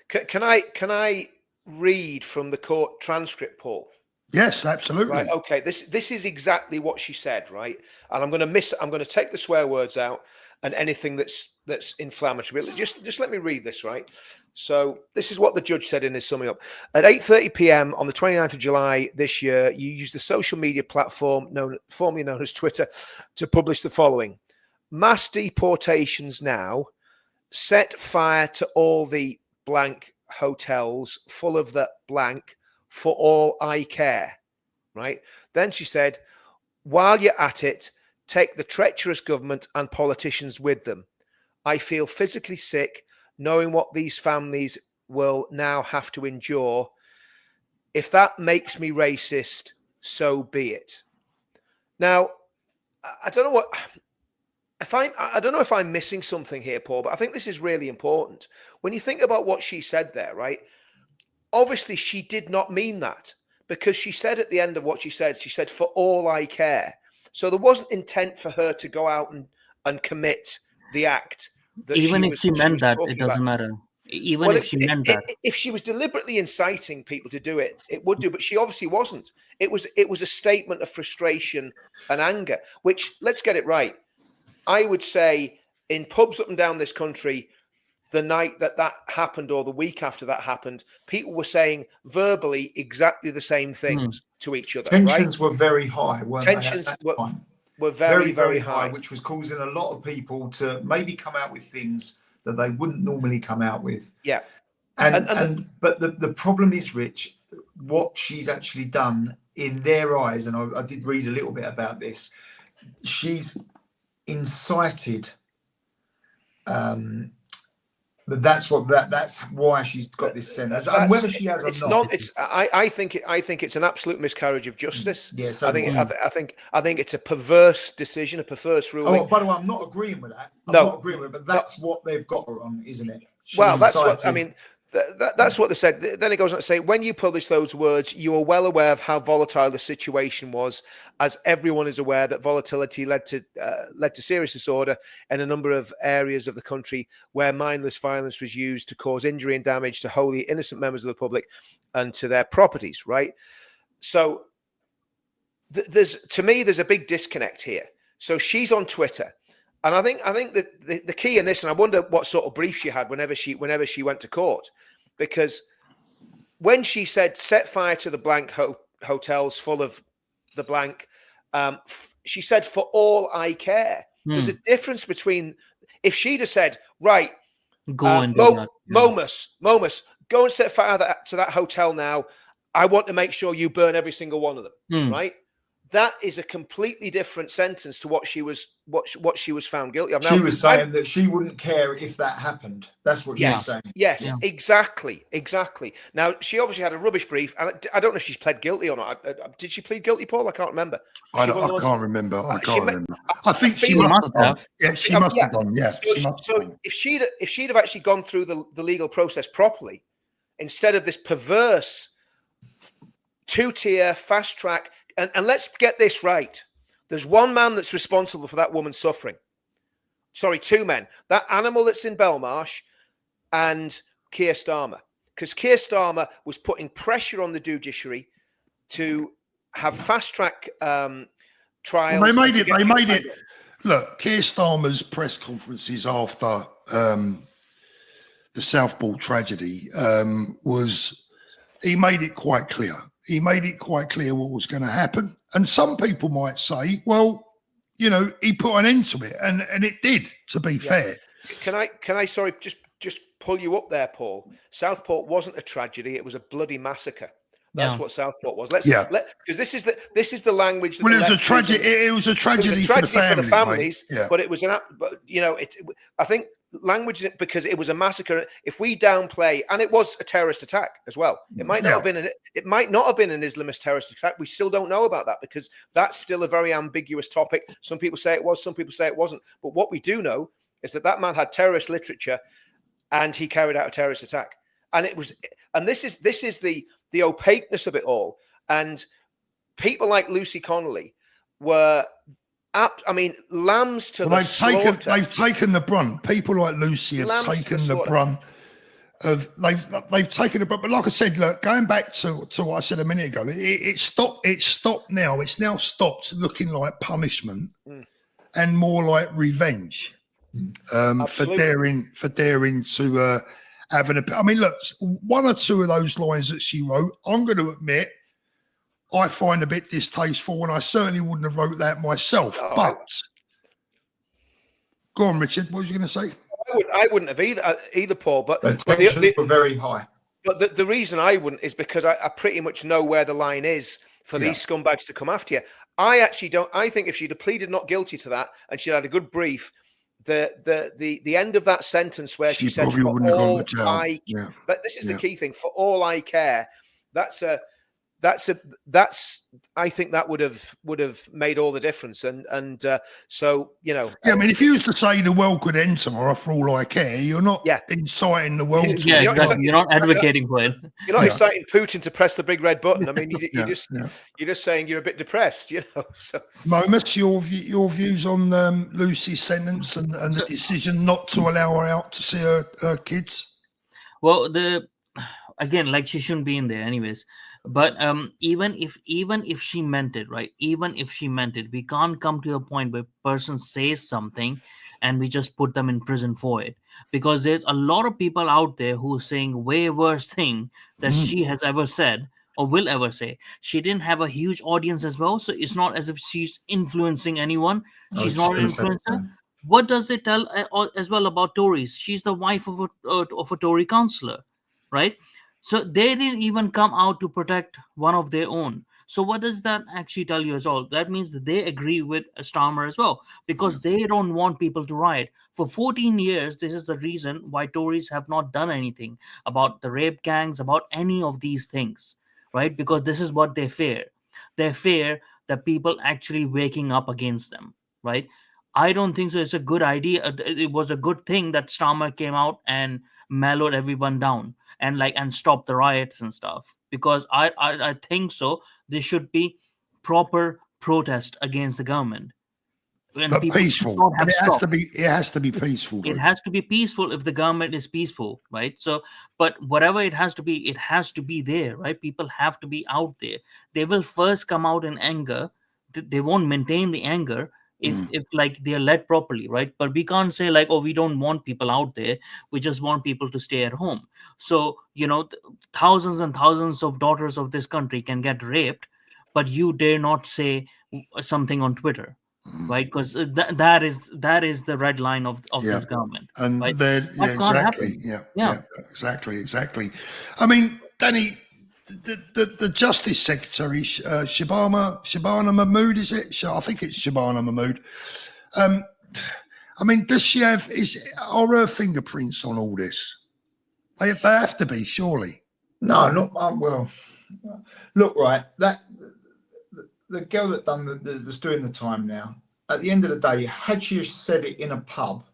Can I read from the court transcript, Paul? Yes, absolutely. Right. Okay. This is exactly what she said, right? And I'm going to take the swear words out and anything that's inflammatory. Just let me read this, right? So this is what the judge said in his summing up. At 8:30 p.m. on the 29th of July this year, you used the social media platform formerly known as Twitter to publish the following: mass deportations now, set fire to all the blank hotels full of the blank for all I care, right? Then she said, while you're at it, take the treacherous government and politicians with them. I feel physically sick knowing what these families will now have to endure. If that makes me racist, so be it. Now, I don't know if I'm missing something here, Paul, but I think this is really important. When you think about what she said there, right? Obviously, she did not mean that, because she said at the end of what she said, for all I care. So there wasn't intent for her to go out and commit the act. Even if she meant that, it doesn't matter. Even if she meant that. If she was deliberately inciting people to do it, it would do, but she obviously wasn't. It was a statement of frustration and anger, which, let's get it right, I would say in pubs up and down this country, the night that happened or the week after that happened, people were saying verbally exactly the same things to each other. Tensions were very high, weren't they? Tensions were very, very high. Which was causing a lot of people to maybe come out with things that they wouldn't normally come out with. Yeah. But the problem is, Rich, what she's actually done in their eyes, and I did read a little bit about this, she's incited but that's why she's got this sentence. And whether she has or not, I think it's an absolute miscarriage of justice. Yes, I think it's a perverse decision, a perverse ruling. Oh, by the way, I'm not agreeing with that. I'm not agreeing with it, but that's what they've got her on, isn't it? That's what I mean. That's what they said. Then it goes on to say, when you publish those words, you are well aware of how volatile the situation was, as everyone is aware that volatility led to serious disorder in a number of areas of the country where mindless violence was used to cause injury and damage to wholly innocent members of the public and to their properties, right? So there's a big disconnect here. So she's on Twitter. And I think that the key in this, and I wonder what sort of brief she had whenever she went to court, because when she said set fire to the blank hotels full of the blank, she said for all I care. There's a difference between if she'd have said, right, Momus, go and set fire to that hotel now. I want to make sure you burn every single one of them, right? That is a completely different sentence to what she was found guilty of. Now, she was saying that she wouldn't care if that happened. That's what she was saying. Yes, exactly. Now, she obviously had a rubbish brief, and I don't know if she's pled guilty or not. Did she plead guilty, Paul? I can't remember. I can't remember. I think she must have. Yeah, she must have done. Yeah. So if she'd have actually gone through the legal process properly, instead of this perverse two-tier fast track. And let's get this right. There's one man that's responsible for that woman's suffering. Sorry, two men. That animal that's in Belmarsh and Keir Starmer. Because Keir Starmer was putting pressure on the judiciary to have fast-track trials. Well, they made it. Look, Keir Starmer's press conferences after the Southport tragedy he made it quite clear. He made it quite clear what was going to happen. And some people might say, well, he put an end to it. And it did, to be fair. Can I sorry, just pull you up there, Paul? Southport wasn't a tragedy. It was a bloody massacre. That's what Southport was. Because this is the language. That it was a tragedy. It was a tragedy for the families. But it was I think language, because it was a massacre. If we downplay, and it was a terrorist attack as well, it might not have been an Islamist terrorist attack. We still don't know about that, because that's still a very ambiguous topic. Some people say it was, some people say it wasn't. But what we do know is that man had terrorist literature, and he carried out a terrorist attack. And it was, and this is the opaqueness of it all. And people like Lucy Connelly were, lambs to the slaughter. They've taken the brunt. People like Lucy have taken the brunt of. They've taken the brunt. But like I said, look, going back to what I said a minute ago, it stopped. It's stopped now. It's now stopped looking like punishment and more like revenge for daring to have an opinion. I mean, look, one or two of those lines that she wrote, I'm going to admit, I find a bit distasteful, and I certainly wouldn't have wrote that myself. But go on, Richard. What was you going to say? I wouldn't have either, Paul. But the tensions were very high. But the reason I wouldn't is because I pretty much know where the line is for these scumbags to come after you. I actually don't. I think if she'd have pleaded not guilty to that and she'd had a good brief, the end of that sentence where she said, "For all I," but this is the key thing. For all I care. I think that would have made all the difference, and so you know. Yeah, I mean, if you was to say the world could end tomorrow for all I care, you're not inciting the world. You're not advocating for it. You're not inciting Putin to press the big red button. I mean, you're just saying you're a bit depressed, you know. So, Momus, your views on Lucy's sentence and the decision not to allow her out to see her kids. Well, again, like, she shouldn't be in there, anyways. But even if she meant it, right? Even if she meant it, we can't come to a point where a person says something and we just put them in prison for it, because there's a lot of people out there who are saying way worse thing that she has ever said or will ever say. She didn't have a huge audience as well, so it's not as if she's influencing anyone. She's not an influencer. What does it tell as well about Tories? She's the wife of a Tory councillor, right? So they didn't even come out to protect one of their own. So what does that actually tell you as well? That means that they agree with Starmer as well, because they don't want people to riot. For 14 years, this is the reason why Tories have not done anything about the rape gangs, about any of these things, right? Because this is what they fear. They fear that people actually waking up against them, right? I don't think so. It's a good idea. It was a good thing that Starmer came out and mellowed everyone down and stop the riots and stuff, because I think so there should be proper protest against the government, but peaceful. It has to be peaceful. It has to be peaceful if the government is peaceful, right? So, but whatever it has to be there, right? People have to be out there. They will first come out in anger. They won't maintain the anger if like they're led properly, right? But we can't say like, oh, we don't want people out there, we just want people to stay at home. So, you know, thousands and thousands of daughters of this country can get raped, but you dare not say something on Twitter, right? Because that is the red line of this government, and right? Exactly. I mean, Danny, the Justice Secretary, Shabana Mahmood, is it? I think it's Shabana Mahmood. I mean, does she are her fingerprints on all this? They have to be, surely. No, not well. Look, right, that the girl that's doing the time now. At the end of the day, had she said it in a pub,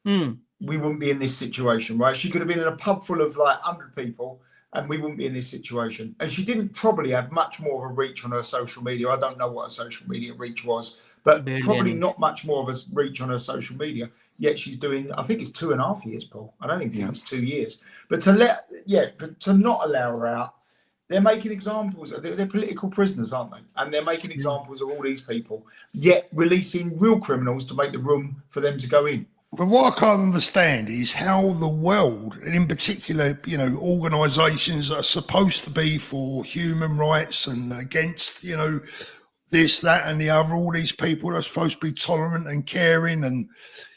we wouldn't be in this situation, right? She could have been in a pub full of like 100 people, and we wouldn't be in this situation. And she didn't probably have much more of a reach on her social media. I don't know what her social media reach was, but probably not much more of a reach on her social media. Yet she's doing, I think it's 2.5 years, Paul. I don't even think it's 2 years. But to not allow her out, they're making examples. They're political prisoners, aren't they? And they're making examples of all these people, yet releasing real criminals to make the room for them to go in. But what I can't understand is how the world, and in particular, you know, organisations that are supposed to be for human rights and against, you know, this, that, and the other, all these people are supposed to be tolerant and caring, and,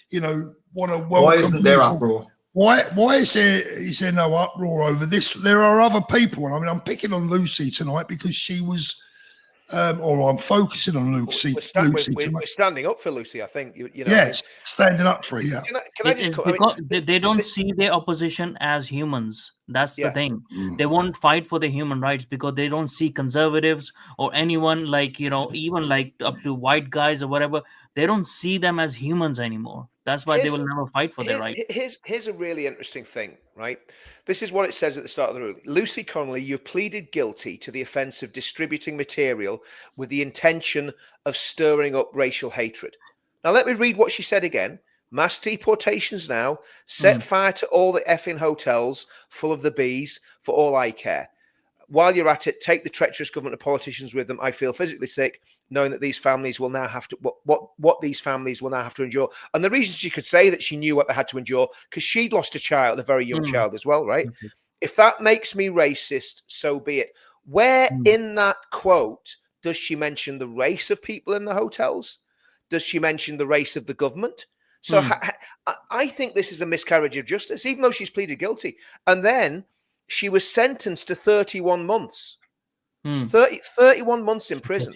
you know, want to welcome. Why isn't there uproar? Why is there no uproar over this? There are other people, and I mean, I'm picking on Lucy tonight because she was or I'm focusing on Lucy. We're standing up for Lucy, I think. You know, yes, standing up for her. Yeah. Can I just because they don't see their opposition as humans. That's the thing. They won't fight for the human rights because they don't see conservatives or anyone like, you know, even like up to white guys or whatever. They don't see them as humans anymore. That's why they will never fight for their rights. Here's a really interesting thing, right? This is what it says at the start of the ruling. Lucy Connelly, you've pleaded guilty to the offence of distributing material with the intention of stirring up racial hatred. Now, let me read what she said again. Mass deportations now, set fire to all the effing hotels full of the bees for all I care. While you're at it, take the treacherous government of politicians with them. I feel physically sick knowing that these families will now have to what these families will now have to endure. And the reason she could say that she knew what they had to endure because she'd lost a child, a very young child as well, right? If that makes me racist, so be it. Where in that quote does she mention the race of people in the hotels? Does she mention the race of the government? So I think this is a miscarriage of justice, even though she's pleaded guilty. And then she was sentenced to 31 months, 31 months in prison.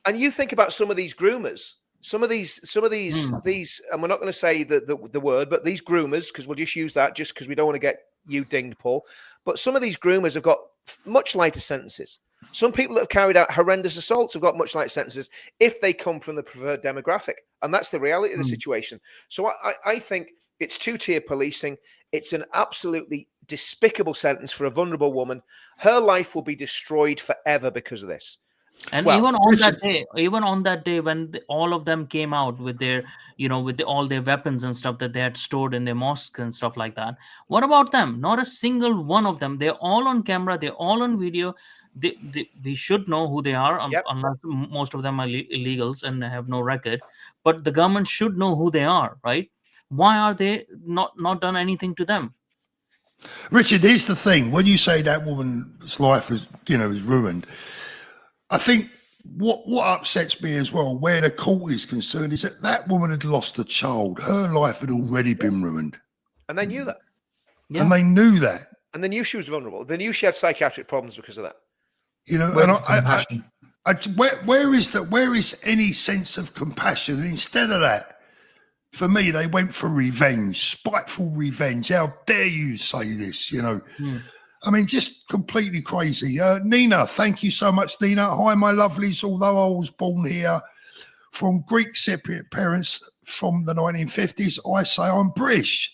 And you think about some of these groomers, some of these, and we're not going to say the word, but these groomers, because we'll just use that just because we don't want to get you dinged, Paul. But some of these groomers have got much lighter sentences. Some people that have carried out horrendous assaults have got much lighter sentences if they come from the preferred demographic. And that's the reality of the situation. So I think it's two-tier policing. It's an absolutely despicable sentence for a vulnerable woman. Her life will be destroyed forever because of this. And even on that day when all of them came out with their, you know, with all their weapons and stuff that they had stored in their mosques and stuff like that. What about them? Not a single one of them. They're all on camera. They're all on video. They should know who they are, unless most of them are illegals and have no record. But the government should know who they are, right? Why are they not done anything to them? Richard, here's the thing. When you say that woman's life is ruined, I think what upsets me as well, where the court is concerned, is that woman had lost a child. Her life had already been ruined. And they knew that. Yeah. And they knew that. And they knew she was vulnerable. They knew she had psychiatric problems because of that. You know, where is any sense of compassion? And instead of that, for me, they went for revenge, spiteful revenge. How dare you say this? You know, I mean, just completely crazy. Nina, thank you so much, Nina. Hi, my lovelies. Although I was born here from Greek Cypriot parents from the 1950s, I say I'm British.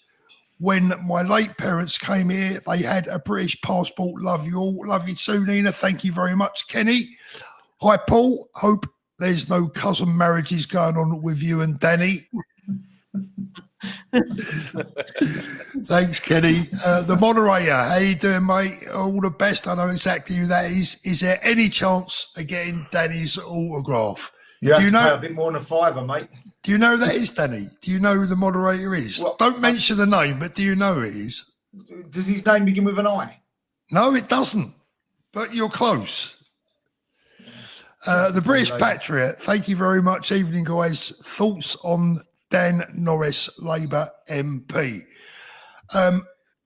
When my late parents came here, they had a British passport. Love you all. Love you too, Nina. Thank you very much, Kenny. Hi, Paul. Hope there's no cousin marriages going on with you and Danny. Thanks, Kenny. The moderator, how you doing, mate? All the best. I know exactly who that is. Is there any chance of getting Danny's autograph? You have to pay a bit more than a fiver, mate. Do you know who that is, Danny? Do you know who the moderator is? Well, don't mention the name, but do you know who it is? Does his name begin with an I? No, it doesn't. But you're close. The British Patriot. Thank you very much. Evening, guys. Thoughts on Dan Norris, Labour MP?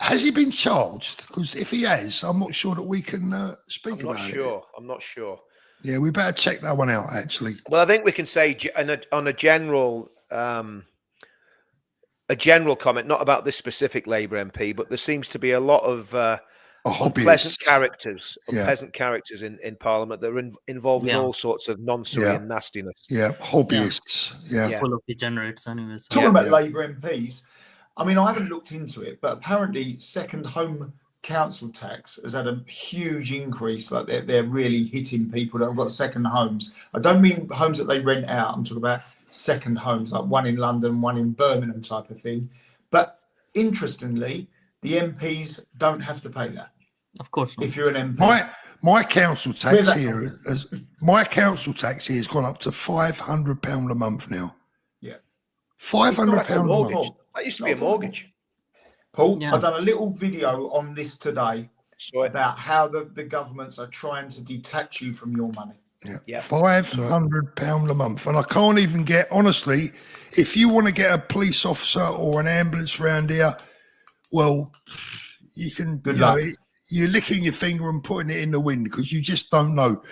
Has he been charged? Because if he has, I'm not sure that we can speak about it. I'm not sure. Yeah, we better check that one out, actually. Well, I think we can say on a general comment, not about this specific Labour MP, but there seems to be a lot of unpleasant characters in Parliament that are involved in all sorts of nonsense and nastiness. Yeah, hobbyists. Yeah. Full of degenerates, anyways. Talking about Labour MPs, I mean, I haven't looked into it, but apparently second home council tax has had a huge increase. Like they're really hitting people that have got second homes. I don't mean homes that they rent out. I'm talking about second homes, like one in London, one in Birmingham type of thing. But interestingly, the MPs don't have to pay that. Of course not. If you're an MP. My council tax here has gone up to £500 a month now. Yeah. £500 a month. That used to be a mortgage. Paul, I've done a little video on this today about how the governments are trying to detach you from your money. Yeah. £500 a month. And I can't even get, honestly, if you want to get a police officer or an ambulance around here, well, you can, you're licking your finger and putting it in the wind because you just don't know.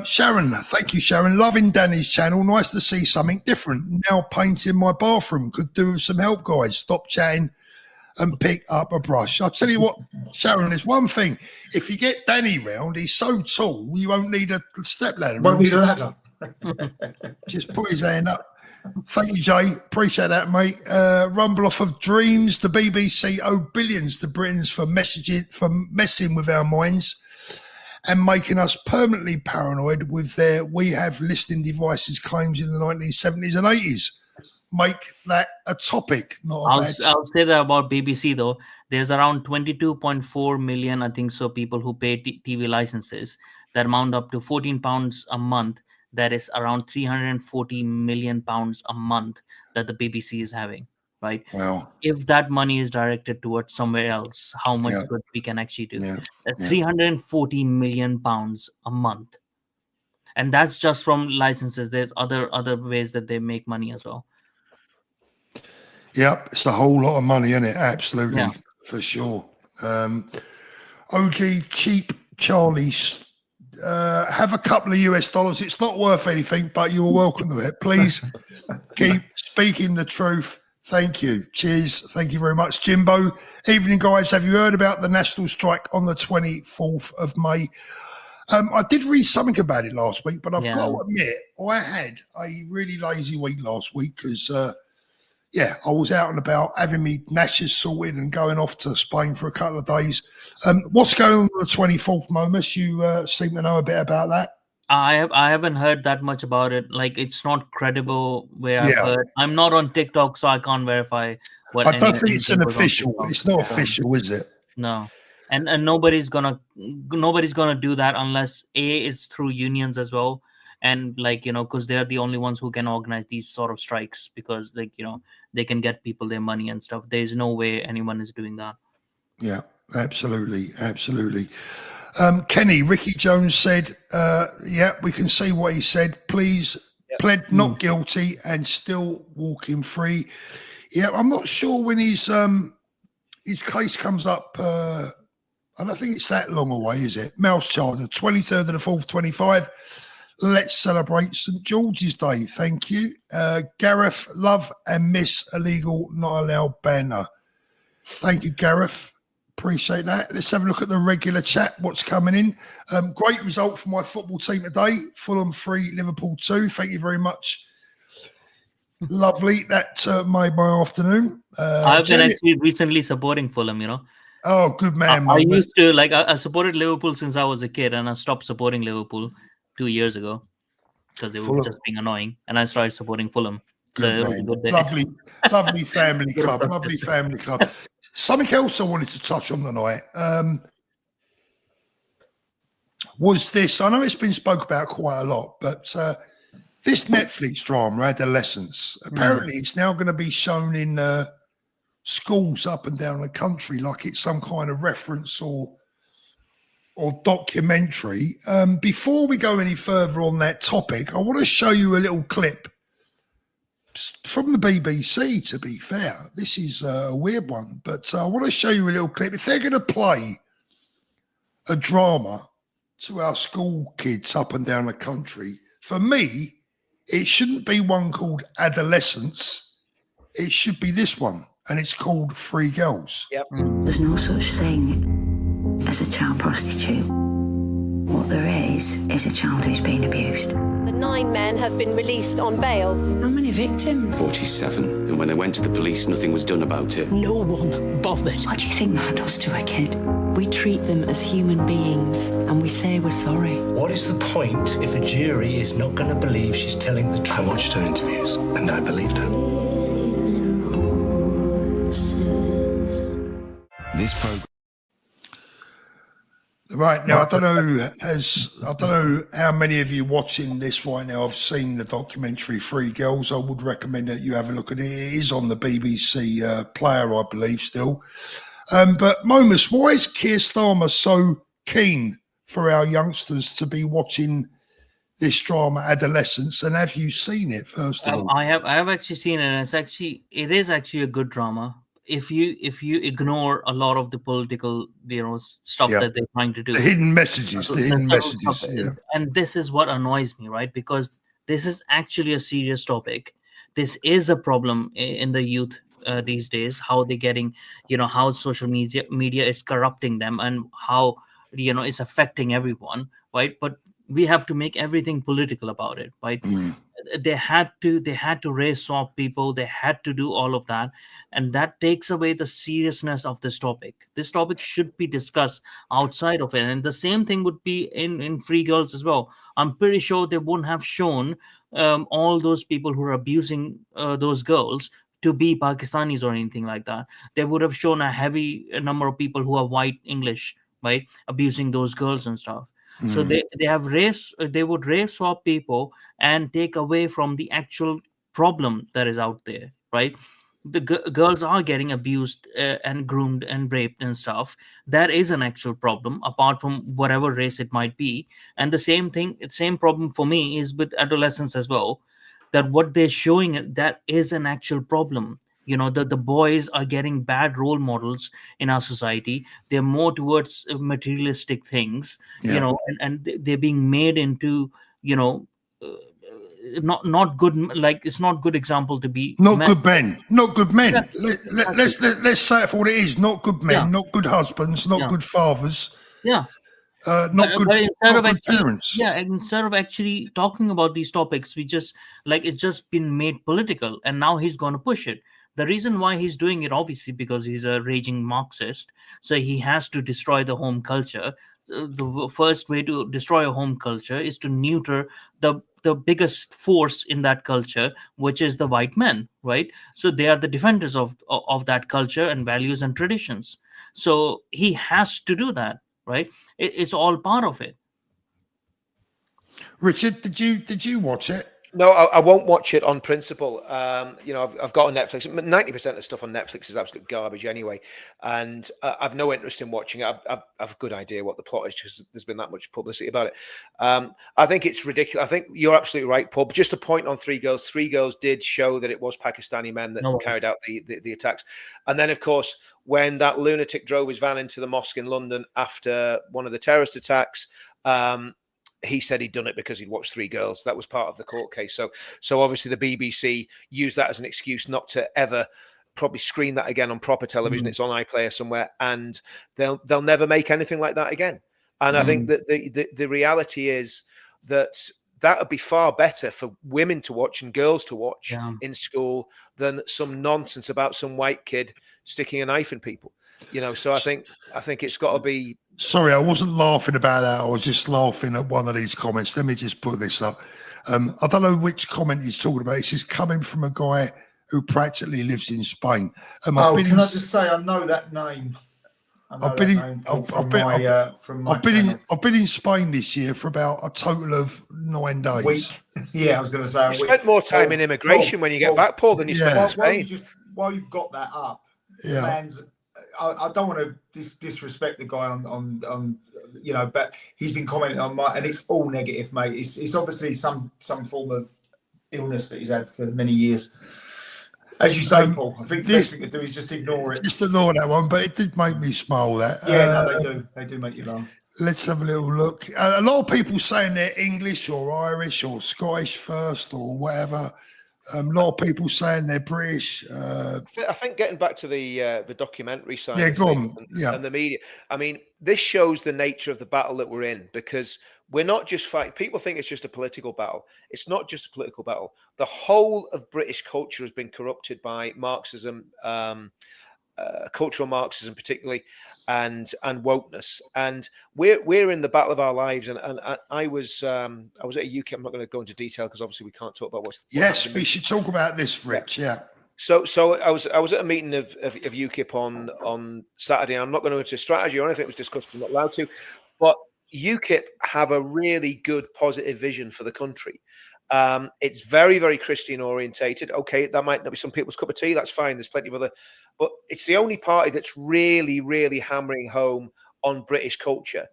Sharon, thank you, Sharon. Loving Danny's channel. Nice to see something different. Now painting my bathroom. Could do with some help, guys. Stop chatting and pick up a brush. I'll tell you what, Sharon, there's one thing. If you get Danny round, he's so tall, you won't need a step ladder. Won't need a ladder. Just put his hand up. Thank you, Jay. Appreciate that, mate. Rumble off of dreams. The BBC owe billions to Britons for messing with our minds and making us permanently paranoid with their "we have listening devices" claims in the 1970s and 80s. Make that a topic, not a badge. I'll say that about BBC though. There's around 22.4 million, I think so, people who pay TV licenses that amount up to £14 a month. That is around 340 million pounds a month that the BBC is having, right? Wow. If that money is directed towards somewhere else, how much good we can actually do. 340 million pounds a month. And that's just from licenses. There's other ways that they make money as well. Yep, it's a whole lot of money, isn't it? Absolutely, for sure. OG Cheap Charlie's have a couple of US dollars. It's not worth anything, but you are welcome to it. Please keep speaking the truth. Thank you. Cheers. Thank you very much, Jimbo. Evening, guys. Have you heard about the national strike on the 24th of May? I did read something about it last week, but I've got to admit, I had a really lazy week last week because, I was out and about having me gnashes sorted and going off to Spain for a couple of days. What's going on the 24th, Momus? You seem to know a bit about that. I haven't heard that much about it. Like, it's not credible where I've heard. I'm not on TikTok, so I can't verify what. I don't think it's an official. It's not official, is it? No, and nobody's gonna do that unless it's through unions as well. And because they're the only ones who can organize these sort of strikes because they can get people their money and stuff. There's no way anyone is doing that. Yeah, absolutely. Kenny, Ricky Jones said, we can see what he said. Please pled not guilty and still walking free. Yeah, I'm not sure when his case comes up. I don't think it's that long away, is it? Mouse Charger, 23rd of the 4th, 25. Let's celebrate St. George's Day. Thank you. Gareth, love and miss illegal, not allowed banner. Thank you, Gareth. Appreciate that. Let's have a look at the regular chat. What's coming in? Great result for my football team today. Fulham 3, Liverpool 2. Thank you very much. Lovely. That made my afternoon. I've been actually recently supporting Fulham, Oh, good man. I used to, I supported Liverpool since I was a kid, and I stopped supporting Liverpool 2 years ago because they were just being annoying, and I started supporting Fulham. So it was a good day. Lovely family club. Lovely family club. Something else I wanted to touch on tonight was this. I know it's been spoke about quite a lot, but this Netflix drama, Adolescence, apparently it's now going to be shown in schools up and down the country like it's some kind of reference or documentary. Before we go any further on that topic, I want to show you a little clip from the BBC, to be fair. This is a weird one, but I want to show you a little clip. If they're going to play a drama to our school kids up and down the country, for me, it shouldn't be one called Adolescence. It should be this one, and it's called Free Girls. Yep. There's no such thing as a child prostitute. What there is a child who's been abused. The 9 men have been released on bail. How many victims? 47. And when they went to the police, nothing was done about it. No one bothered. What do you think that does to a kid? We treat them as human beings and we say we're sorry. What is the point if a jury is not going to believe she's telling the truth? I watched her interviews and I believed her. This program. Right now, I don't know how many of you watching this right now have seen the documentary Free Girls. I would recommend that you have a look at it. It is on the BBC player, I believe, still. But Momus, why is Keir Starmer so keen for our youngsters to be watching this drama, Adolescence? And have you seen it, first of all? I have actually seen it, and it is actually a good drama. if you ignore a lot of the political, stuff that they're trying to do, the hidden messages, stuff, yeah. and this is what annoys me, right? Because this is actually a serious topic. This is a problem in the youth these days, how they're getting, how social media is corrupting them, and how it's affecting everyone, right? But we have to make everything political about it, right? They had to raise soft people, they had to do all of that, and that takes away the seriousness of this topic. This topic should be discussed outside of it, and the same thing would be in Free Girls as well. I'm pretty sure they wouldn't have shown all those people who are abusing those girls to be Pakistanis or anything like that. They would have shown a heavy number of people who are white English, right, abusing those girls and stuff. So they would raise swap people and take away from the actual problem that is out there, right? The girls are getting abused and groomed and raped and stuff. That is an actual problem, apart from whatever race it might be. And the same problem for me is with adolescents as well, that what they're showing, that is an actual problem. The boys are getting bad role models in our society. They're more towards materialistic things, and they're being made into, uh, not good. Like, it's not good example to be Good men, not good men. Yeah, Let's say it for what it is. Not good men, Yeah. not good husbands, not good fathers. Yeah. Not good parents. Instead of actually talking about these topics, we just, like, it's just been made political, and now he's going to push it. The reason why he's doing it, obviously, because he's a raging Marxist, so he has to destroy the home culture. The first way to destroy a home culture is to neuter the biggest force in that culture, which is the white men, right? So they are the defenders of that culture and values and traditions. So he has to do that, right? It's all part of it. Richard, did you watch it? No, I won't watch it on principle. I've got on Netflix. 90% of the stuff on Netflix is absolute garbage anyway, and I've no interest in watching it. I've a good idea what the plot is because there's been that much publicity about it. I think it's ridiculous. I think you're absolutely right, Paul. But just a point on Three Girls. Three Girls did show that it was Pakistani men that carried out the attacks, and then of course when that lunatic drove his van into the mosque in London after one of the terrorist attacks. He said he'd done it because he'd watched Three Girls. That was part of the court case. So obviously the BBC used that as an excuse not to ever probably screen that again on proper television. It's on iPlayer somewhere, and they'll never make anything like that again. And I think that the reality is that would be far better for women to watch and girls to watch in school than some nonsense about some white kid sticking a knife in people. So I think it's got to be. Sorry, I wasn't laughing about that. I was just laughing at one of these comments. Let me just put this up. I don't know which comment he's talking about. This is coming from a guy who practically lives in Spain. Can I just say I know that name? I've been in Spain this year for about a total of 9 days. Week. Yeah, I was going to say. You spent more time in immigration when you get back, Paul, than you spent in Spain. While you've got that up, man's. I don't want to disrespect the guy on but he's been commenting on and it's all negative, mate. It's obviously some form of illness that he's had for many years. As you say, Paul, I think the best thing to do is just ignore it. Just ignore that one, but it did make me smile. That they do make you laugh. Let's have a little look. A lot of people saying they're English or Irish or Scottish first or whatever. A lot of people saying they're British. I think getting back to the documentary side and the media, I mean, this shows the nature of the battle that we're in, because we're not just fighting. People think it's just a political battle. It's not just a political battle. The whole of British culture has been corrupted by Marxism, cultural Marxism particularly, and wokeness. And we're in the battle of our lives. And I was at a UKIP. I'm not going to go into detail because obviously we can't talk about what's. Yes, we should talk about this, Rich. Yeah. So I was at a meeting of UKIP on Saturday. And I'm not going to go into strategy or anything. It was discussed. I'm not allowed to. But UKIP have a really good positive vision for the country. It's very, very Christian orientated. Okay, that might not be some people's cup of tea. That's fine. There's plenty of other, but it's the only party that's really, really hammering home on British culture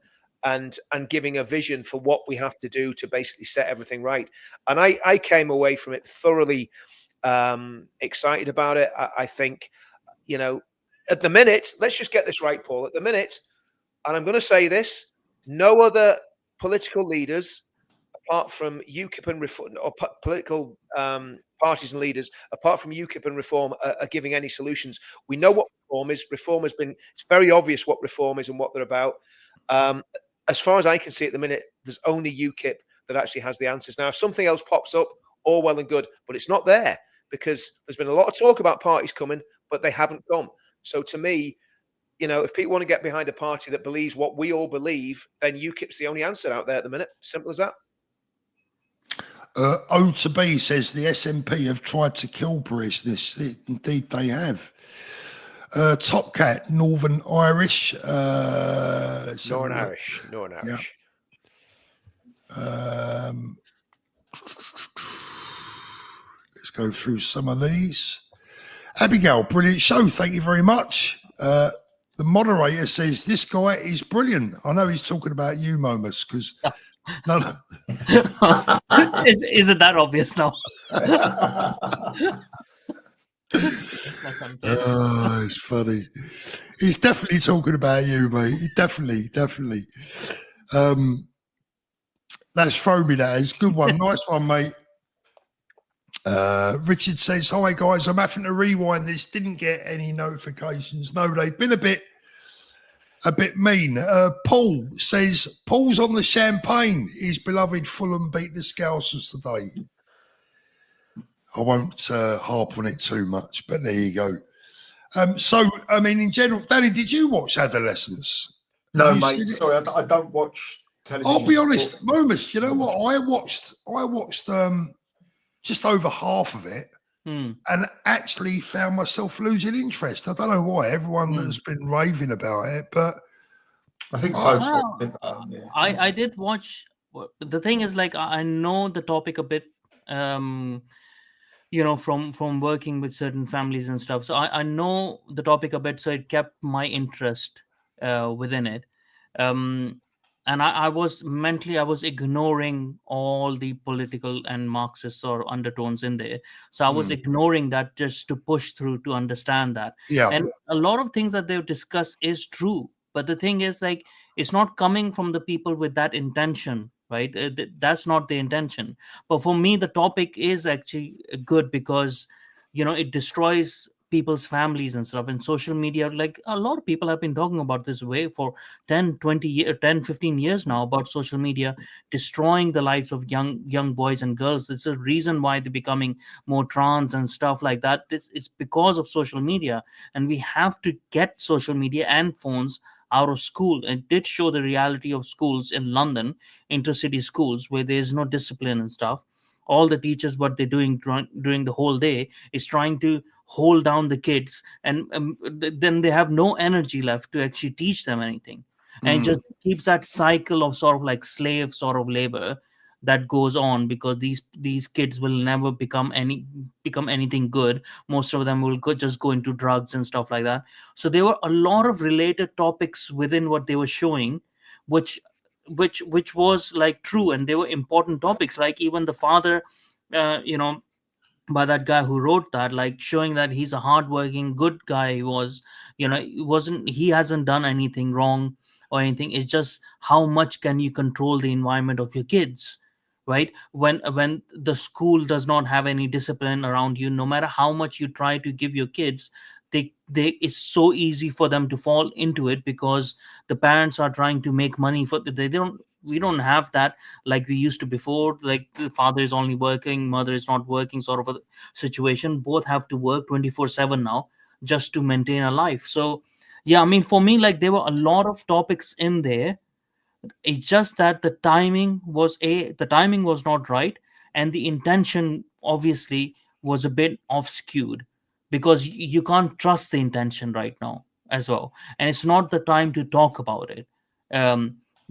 and giving a vision for what we have to do to basically set everything right. And I came away from it thoroughly excited about it. I think, at the minute, let's just get this right, Paul. At the minute, and I'm going to say this, no other political leaders apart from UKIP and Reform, or political parties and leaders, apart from UKIP and Reform, are giving any solutions. We know what reform is. Reform has been, it's very obvious what reform is and what they're about. As far as I can see at the minute, there's only UKIP that actually has the answers. Now, if something else pops up, all well and good, but it's not there because there's been a lot of talk about parties coming, but they haven't come. So to me, if people want to get behind a party that believes what we all believe, then UKIP's the only answer out there at the minute. Simple as that. O to B says the SNP have tried to kill Britishness. Indeed, they have. Top Cat, Northern Irish. Northern Irish. Yeah. Let's go through some of these. Abigail, brilliant show. Thank you very much. The moderator says this guy is brilliant. I know he's talking about you, Momus, because no. Is it that obvious now? Oh, it's funny. He's definitely talking about you, mate. He definitely. That's thrown me, that is. Good one. Nice one, mate. Richard says, hi guys, I'm having to rewind this. Didn't get any notifications. No, they've been a bit mean. Paul says, Paul's on the champagne. His beloved Fulham beat the Scousers today. I won't harp on it too much, but there you go. So, I mean, in general, Danny, did you watch Adolescence? No, mate. Sorry, I don't watch television. I'll be honest, Momus, you know what? I watched just over half of it and actually found myself losing interest. I don't know why. Everyone has been raving about it, but I think so. I did watch. The thing is, like, I know the topic a bit, from working with certain families and stuff. So I know the topic a bit, so it kept my interest within it. And I was ignoring all the political and Marxist or undertones in there. So I was ignoring that just to push through to understand that. Yeah. And a lot of things that they've discussed is true. But the thing is, like, it's not coming from the people with that intention, right? That's not the intention. But for me, the topic is actually good because, it destroys people's families and stuff. And social media, like, a lot of people have been talking about this way for 10 15 years now, about social media destroying the lives of young boys and girls. It's a reason why they're becoming more trans and stuff like that. This is because of social media, and we have to get social media and phones out of school. It did show the reality of schools in London, intercity schools, where there's no discipline and stuff. All the teachers, what they're doing during the whole day is trying to hold down the kids, and then they have no energy left to actually teach them anything. And it just keeps that cycle of sort of like slave sort of labor that goes on, because these kids will never become anything good. Most of them will just go into drugs and stuff like that. So there were a lot of related topics within what they were showing, which was like true, and they were important topics. Like even the father, by that guy who wrote that, like showing that he's a hardworking, good guy. He hasn't done anything wrong or anything. It's just how much can you control the environment of your kids, right? When the school does not have any discipline around you, no matter how much you try to give your kids, it's so easy for them to fall into it, because the parents are trying to make money we don't have that like we used to before. Like the father is only working, mother is not working, sort of a situation. Both have to work 24/7 now just to maintain a life. So yeah, I mean, for me, like, there were a lot of topics in there. It's just that the timing was not right, and the intention obviously was a bit off skewed, because you can't trust the intention right now as well, and it's not the time to talk about it.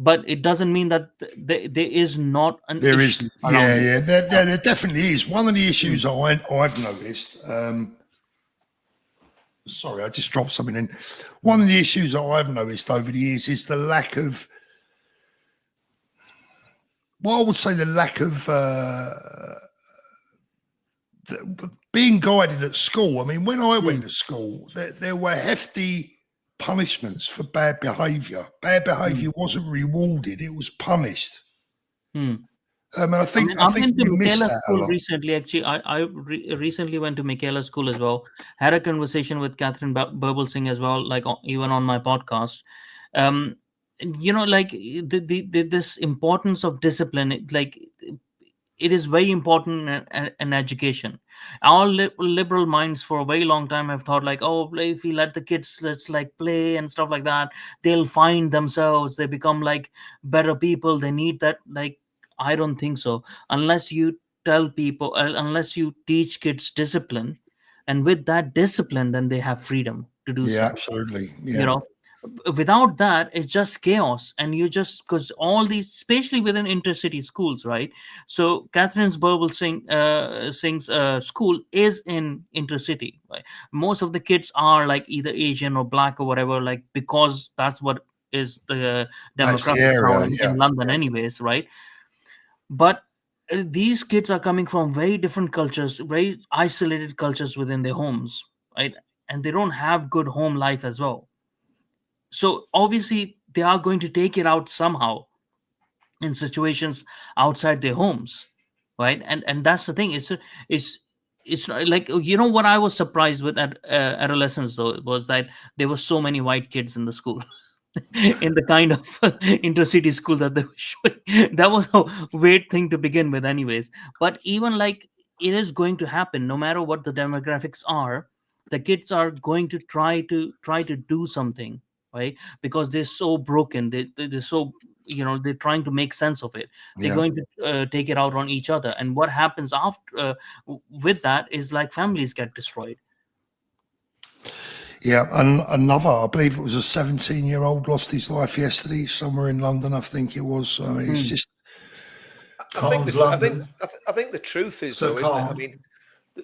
But it doesn't mean that there is not an issue. There definitely is. One of the issues I've noticed, sorry, I just dropped something in. One of the issues that I've noticed over the years is the lack of, being guided at school. I mean, when I went to school, there were hefty punishments for bad behaviour. Bad behaviour wasn't rewarded; it was punished. And I think I've been to we miss Michaela's that a school lot. recently. Actually, I recently went to Michaela's school as well. Had a conversation with Catherine Burble Singh as well, like even on my podcast. You know, like this importance of discipline, like it is very important in education. Our liberal minds for a very long time have thought like, oh, if we let the kids, let's like play and stuff like that, they'll find themselves, they become like better people, they need that. Like, I don't think so. Unless you tell people, unless you teach kids discipline, and with that discipline, then they have freedom to do so. Absolutely. You know, without that, it's just chaos. And you just, because all these, especially within intercity schools, right? So Catherine's Burble Singh's school is in intercity, right? Most of the kids are like either Asian or black or whatever, like, because that's what is the demographics now in London anyways, right? But these kids are coming from very different cultures, very isolated cultures within their homes, right? And they don't have good home life as well. So obviously they are going to take it out somehow in situations outside their homes, right? And that's the thing. It's not like, you know, what I was surprised with at adolescence though was that there were so many white kids in the school. In the kind of intercity school that they were showing. That was a weird thing to begin with anyways. But even like, it is going to happen no matter what the demographics are. The kids are going to try to do something, right? Because they're so broken, they're so, you know, they're trying to make sense of it. They're going to take it out on each other. And what happens after with that is like families get destroyed. Yeah, and another, I believe it was a 17-year-old lost his life yesterday somewhere in London, I think it was. I mean, it's just... I think the truth is, though, isn't it? I mean,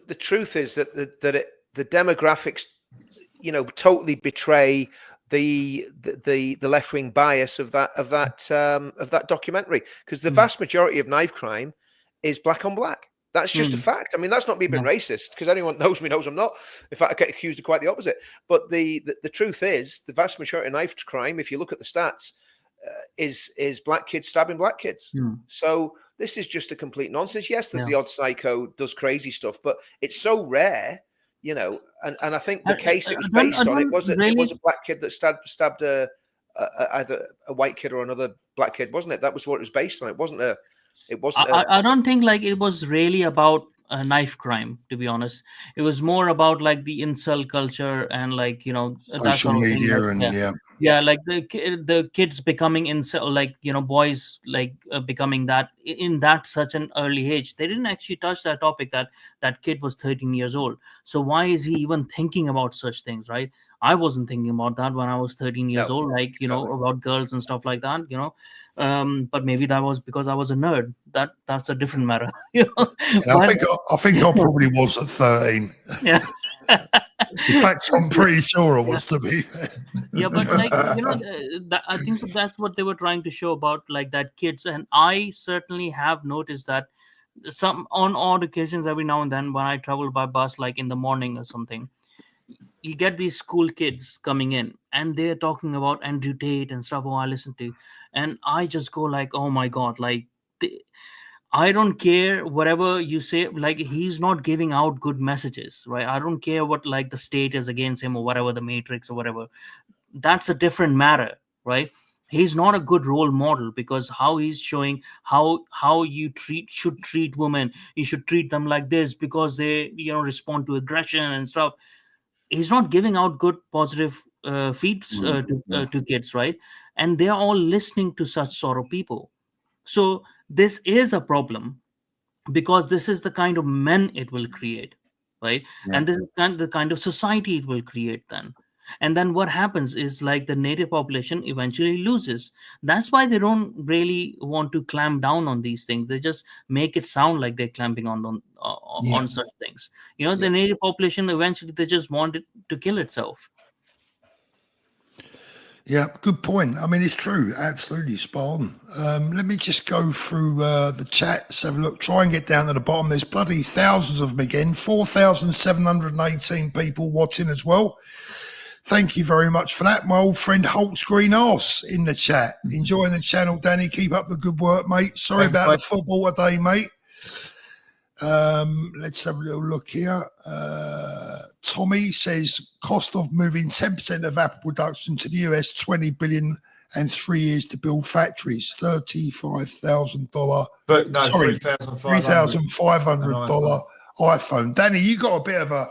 the truth is that the demographics, you know, totally betray the left-wing bias of that documentary, because the vast majority of knife crime is black on black. That's just a fact. I mean, that's not me being racist, because anyone knows me knows I'm not. In fact, I get accused of quite the opposite. But the truth is, the vast majority of knife crime, if you look at the stats, is black kids stabbing black kids. So this is just a complete nonsense. Yes, there's the odd psycho does crazy stuff, but it's so rare, you know. And I think the case it was based on, it was a black kid that stabbed either a white kid or another black kid, wasn't it? That was what it was based on. It wasn't a. I don't think like it was really about a knife crime, to be honest. It was more about like the incel culture and like, you know, that social sort of media thing. and like the kids becoming incel, like, you know, boys like becoming that in that such an early age. They didn't actually touch that topic that kid was 13 years old. So why is he even thinking about such things, right? I wasn't thinking about that when I was 13 years old, like, you know, about girls and stuff like that, you know. But maybe that was because I was a nerd. That's a different matter. You know? I think I probably was at 13. Yeah. In fact, I'm pretty sure I was, to be. Yeah, but like, you know, I think that's what they were trying to show about like that kids. And I certainly have noticed that some on odd occasions every now and then when I travel by bus, like in the morning or something, you get these school kids coming in and they're talking about Andrew Tate and stuff. I listen to, and I just go like, oh my god, like I don't care whatever you say, like he's not giving out good messages, right? I don't care what like the state is against him or whatever, the Matrix or whatever. That's a different matter, right? He's not a good role model, because how he's showing how you should treat women, you should treat them like this because they, you know, respond to aggression and stuff. He's not giving out good positive feeds to kids, right? And they're all listening to such sort of people. So this is a problem, because this is the kind of men it will create, right? And this is the kind of society it will create then. And then what happens is like the native population eventually loses. That's why they don't really want to clamp down on these things. They just make it sound like they're clamping on such things. You know, the native population eventually they just want it to kill itself. Yeah, good point. I mean, it's true. Absolutely spot on. Let me just go through the chat, have a look, try and get down to the bottom. There's bloody thousands of them again, 4,718 people watching as well. Thank you very much for that. My old friend Hulk's Green Arse in the chat. Enjoying the channel, Danny. Keep up the good work, mate. Sorry about the football today, mate. Let's have a little look here. Tommy says cost of moving 10% of Apple production to the US, $20 billion and 3 years to build factories, $35,000. But no, sorry, $3,500 iPhone. Danny, you got a bit of a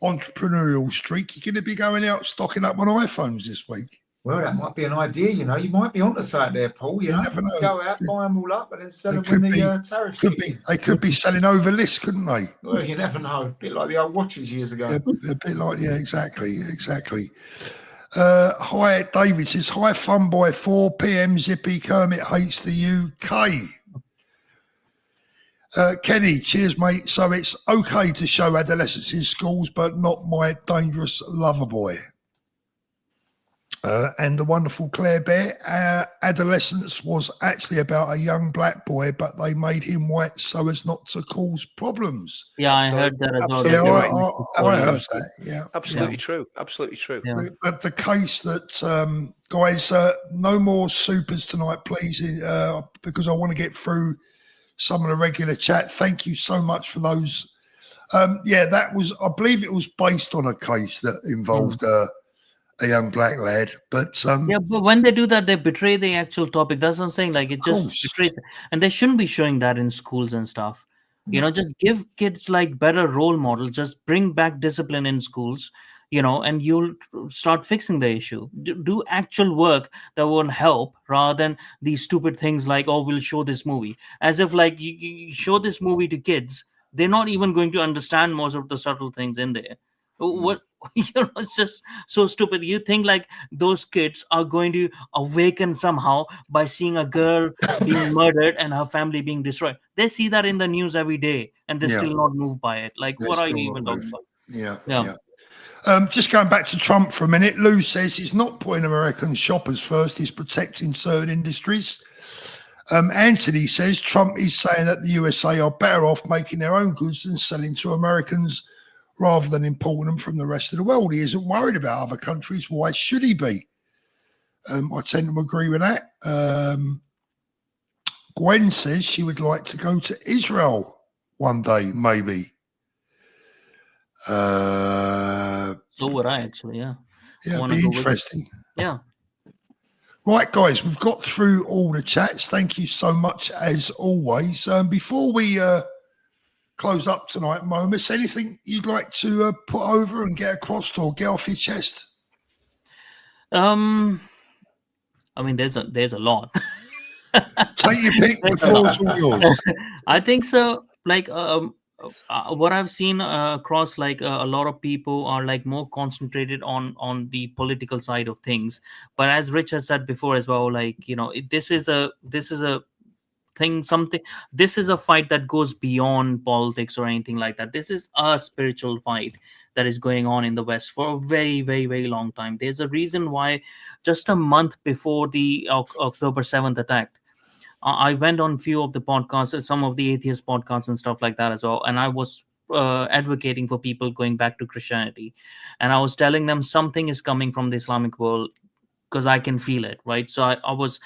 entrepreneurial streak. You're going to be going out stocking up on iPhones this week. Well, that might be an idea, you know. You might be onto something there, Paul. You never know. Go out, buy them all up, and then sell them when the tariffs kick in. They could be selling over list, couldn't they? Well, you never know. A bit like the old watches years ago. A bit like, yeah, exactly. Hi, David says, hi, Funboy 4 PM Zippy Kermit hates the UK. Kenny, cheers, mate. So it's okay to show adolescence in schools, but not my dangerous lover boy. And the wonderful Claire Bear, adolescence was actually about a young black boy, but they made him white so as not to cause problems. Yeah, I heard that as well. Yeah, I heard that. Yeah, absolutely true. Absolutely true. Yeah. The case that guys, no more supers tonight, please, because I want to get through some of the regular chat. Thank you so much for those. That was, I believe, it was based on a case that involved. A young black lad, but but when they do that, they betray the actual topic. That's what I'm saying. Like, it just betrays, and they shouldn't be showing that in schools and stuff. You know, just give kids like better role models. Just bring back discipline in schools. You know, and you'll start fixing the issue. Do actual work that won't help, rather than these stupid things like, oh, we'll show this movie, as if like you show this movie to kids, they're not even going to understand most of the subtle things in there. What? You know, it's just so stupid. You think like those kids are going to awaken somehow by seeing a girl being murdered and her family being destroyed? They see that in the news every day, and they're still not moved by it. Like, what are you even talking about? Yeah. Just going back to Trump for a minute, Lou says he's not putting American shoppers first, he's protecting certain industries. Anthony says Trump is saying that the USA are better off making their own goods than selling to Americans rather than importing them from the rest of the world. He isn't worried about other countries. Why should he be? I tend to agree with that. Gwen says she would like to go to Israel one day, maybe. So would I, actually, yeah. Yeah, it'd be interesting. Yeah. Right, guys, we've got through all the chats. Thank you so much, as always. Before we close up tonight, Momus, anything you'd like to put over and get across or get off your chest? I mean, there's a lot. Take your pick. The floor's all yours. I think so. Like, what I've seen across, like, a lot of people are like more concentrated on the political side of things. But as Rich has said before as well, like, you know, this is a thing, something. This is a fight that goes beyond politics or anything like that. This is a spiritual fight that is going on in the West for a very, very, very long time. There's a reason why just a month before the October 7th attack, I went on a few of the podcasts, some of the atheist podcasts and stuff like that as well. And I was advocating for people going back to Christianity. And I was telling them something is coming from the Islamic world, because I can feel it, right? So I was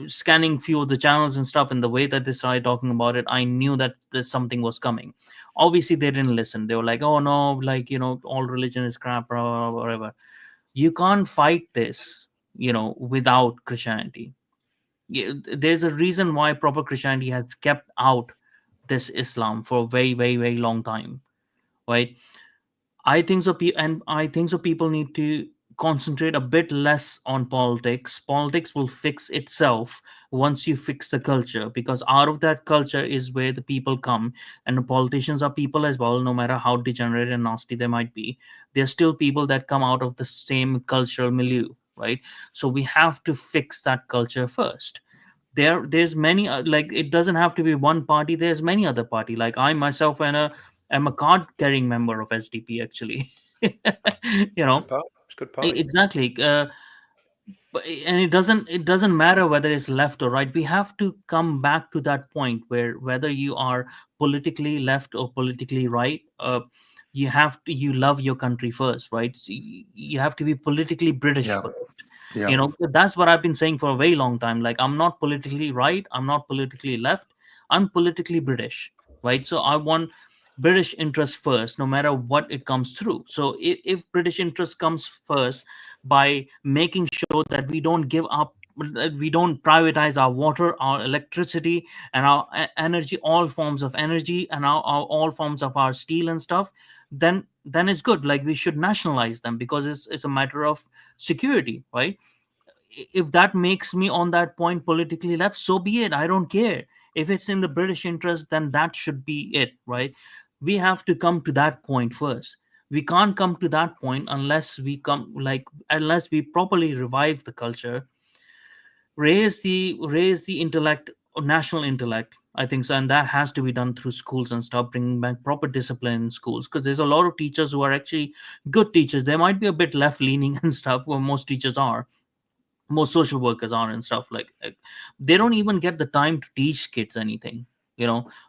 scanning few of the channels and stuff, and the way that they started talking about it, I knew that something was coming. Obviously, they didn't listen. They were like, oh no, like, you know, all religion is crap, or whatever. You can't fight this, you know, without Christianity. There's a reason why proper Christianity has kept out this Islam for a very, very, very long time, right? I think so, and I think so. People need to concentrate a bit less on politics. Politics will fix itself once you fix the culture, because out of that culture is where the people come, and the politicians are people as well. No matter how degenerate and nasty they might be, they're still people that come out of the same cultural milieu, right? So we have to fix that culture first. There's many, like, it doesn't have to be one party. There's many other party. Like, I myself am a card carrying member of SDP, actually. You know, it's good party. Exactly. And it doesn't matter whether it's left or right. We have to come back to that point where whether you are politically left or politically right, you love your country first, right? So you have to be politically British Yeah. first. Yeah. That's what I've been saying for a very long time. Like, I'm not politically right, I'm not politically left, I'm politically British, right? So I want British interest first, no matter what it comes through. So if British interest comes first by making sure that we don't give up, that we don't privatize our water, our electricity, and our energy, all forms of energy, and our all forms of our steel and stuff, then it's good. Like, we should nationalize them because it's a matter of security, right? If that makes me on that point politically left, so be it. I don't care. If it's in the British interest, then that should be it, right? We have to come to that point first. We can't come to that point unless we properly revive the culture, raise the intellect, national intellect, I think so. And that has to be done through schools and stuff, bringing back proper discipline in schools, because there's a lot of teachers who are actually good teachers. They might be a bit left leaning and stuff, well, most teachers are, most social workers are and stuff. Like, they don't even get the time to teach kids anything.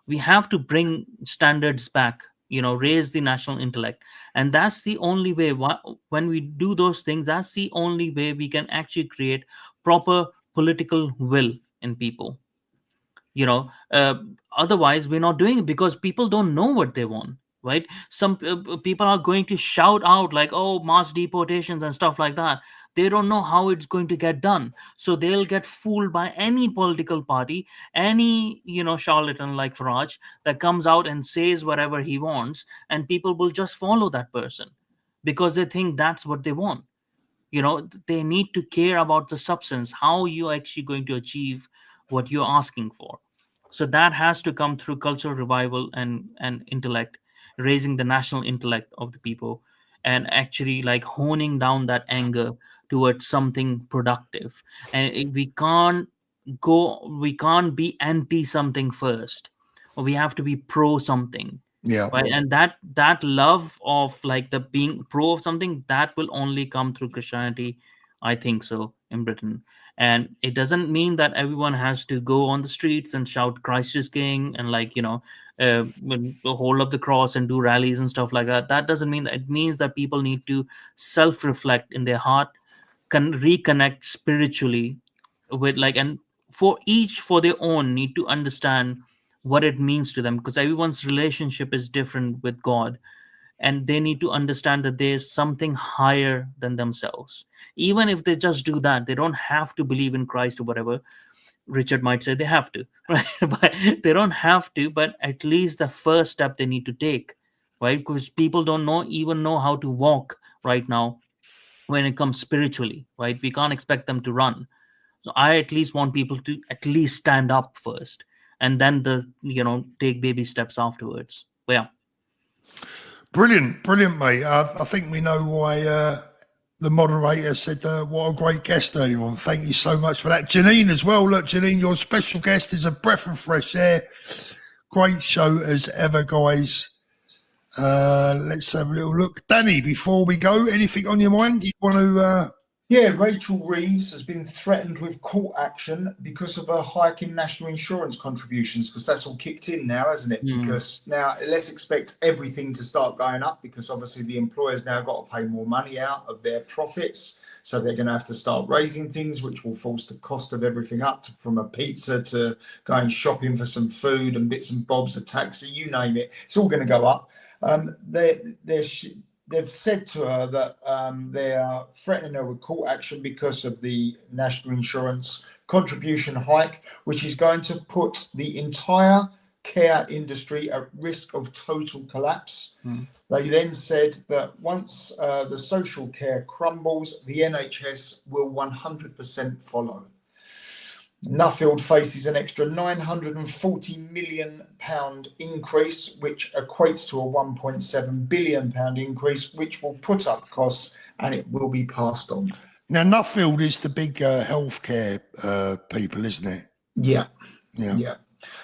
We have to bring standards back, raise the national intellect. And that's the only way. When we do those things, that's the only way we can actually create proper political will in people. you know uh, Otherwise we're not doing it, because people don't know what they want, right? Some people are going to shout out like, oh, mass deportations and stuff like that. They don't know how it's going to get done, so they'll get fooled by any political party, any charlatan like Farage, that comes out and says whatever he wants, and people will just follow that person because they think that's what they want. They need to care about the substance, how you're actually going to achieve what you're asking for. So that has to come through cultural revival and intellect, raising the national intellect of the people, and actually like honing down that anger towards something productive. And we can't be anti something first, or we have to be pro something. Yeah. Right. And that love of like the being pro of something, that will only come through Christianity, I think so, in Britain. And it doesn't mean that everyone has to go on the streets and shout Christ is king, and hold up the cross and do rallies and stuff like that. That doesn't mean that. It means that people need to self-reflect in their heart, can reconnect spiritually with and for their own, need to understand what it means to them, because everyone's relationship is different with God, and they need to understand that there's something higher than themselves. Even if they just do that, they don't have to believe in Christ or whatever Richard might say they have to, right? But they don't have to, but at least the first step they need to take, right? Because people don't even know how to walk right now when it comes spiritually, right? We can't expect them to run. So I at least want people to at least stand up first, and then take baby steps afterwards. But yeah. Brilliant, mate. I think we know why the moderator said what a great guest earlier on. Thank you so much for that. Janine as well. Look, Janine, your special guest is a breath of fresh air. Great show as ever, guys. Let's have a little look. Danny, before we go, anything on your mind you want to... Yeah, Rachel Reeves has been threatened with court action because of a hike in national insurance contributions, because that's all kicked in now, hasn't it? Because now let's expect everything to start going up, because obviously the employers now got to pay more money out of their profits. So they're going to have to start raising things, which will force the cost of everything up, from a pizza to going shopping for some food and bits and bobs, a taxi, you name it. It's all going to go up. They've said to her that they are threatening her with court action because of the national insurance contribution hike, which is going to put the entire care industry at risk of total collapse. They then said that once the social care crumbles, the NHS will 100% follow. Nuffield faces an extra £940 million increase, which equates to a £1.7 billion increase, which will put up costs and it will be passed on. Now, Nuffield is the big healthcare people, isn't it? Yeah.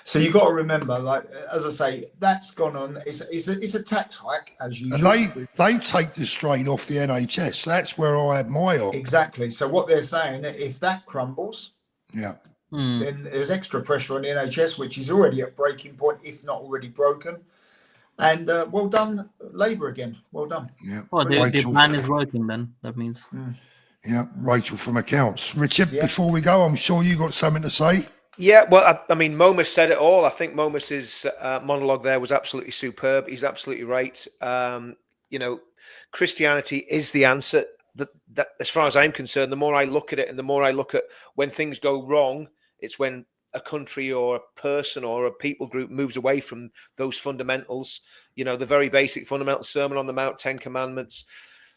So you've got to remember, like as I say, that's gone on. It's a tax hike as usual. And they take the strain off the NHS. That's where I had my op. Exactly. So what they're saying, if that crumbles, then there's extra pressure on the NHS, which is already at breaking point, if not already broken. And well done, Labour again. Well done. Yeah. Well, the plan is working then. That means. Yeah, Rachel from accounts. Richard, before we go, I'm sure you got something to say. Yeah, well, I mean, Momus said it all. I think Momus's monologue there was absolutely superb. He's absolutely right. You know, Christianity is the answer. That, as far as I'm concerned, the more I look at it and the more I look at when things go wrong, it's when a country or a person or a people group moves away from those fundamentals. You know, the very basic fundamental Sermon on the Mount, 10 Commandments.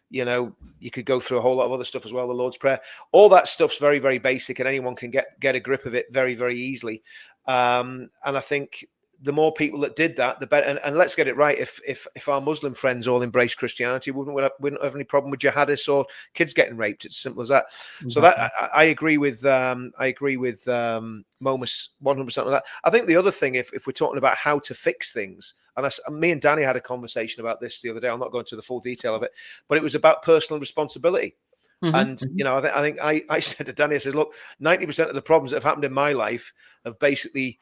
You know, you could go through a whole lot of other stuff as well. The Lord's Prayer, all that stuff's very, very basic, and anyone can get a grip of it very, very easily. And I think the more people that did that, the better. And let's get it right. If our Muslim friends all embrace Christianity, we wouldn't have any problem with jihadists or kids getting raped. It's as simple as that. Mm-hmm. So that I agree with Momus 100% on that. I think the other thing, if we're talking about how to fix things, and me and Danny had a conversation about this the other day. I'm not going to the full detail of it, but it was about personal responsibility. Mm-hmm. And you know, I think I said to Danny, I said, look, 90% of the problems that have happened in my life have basically,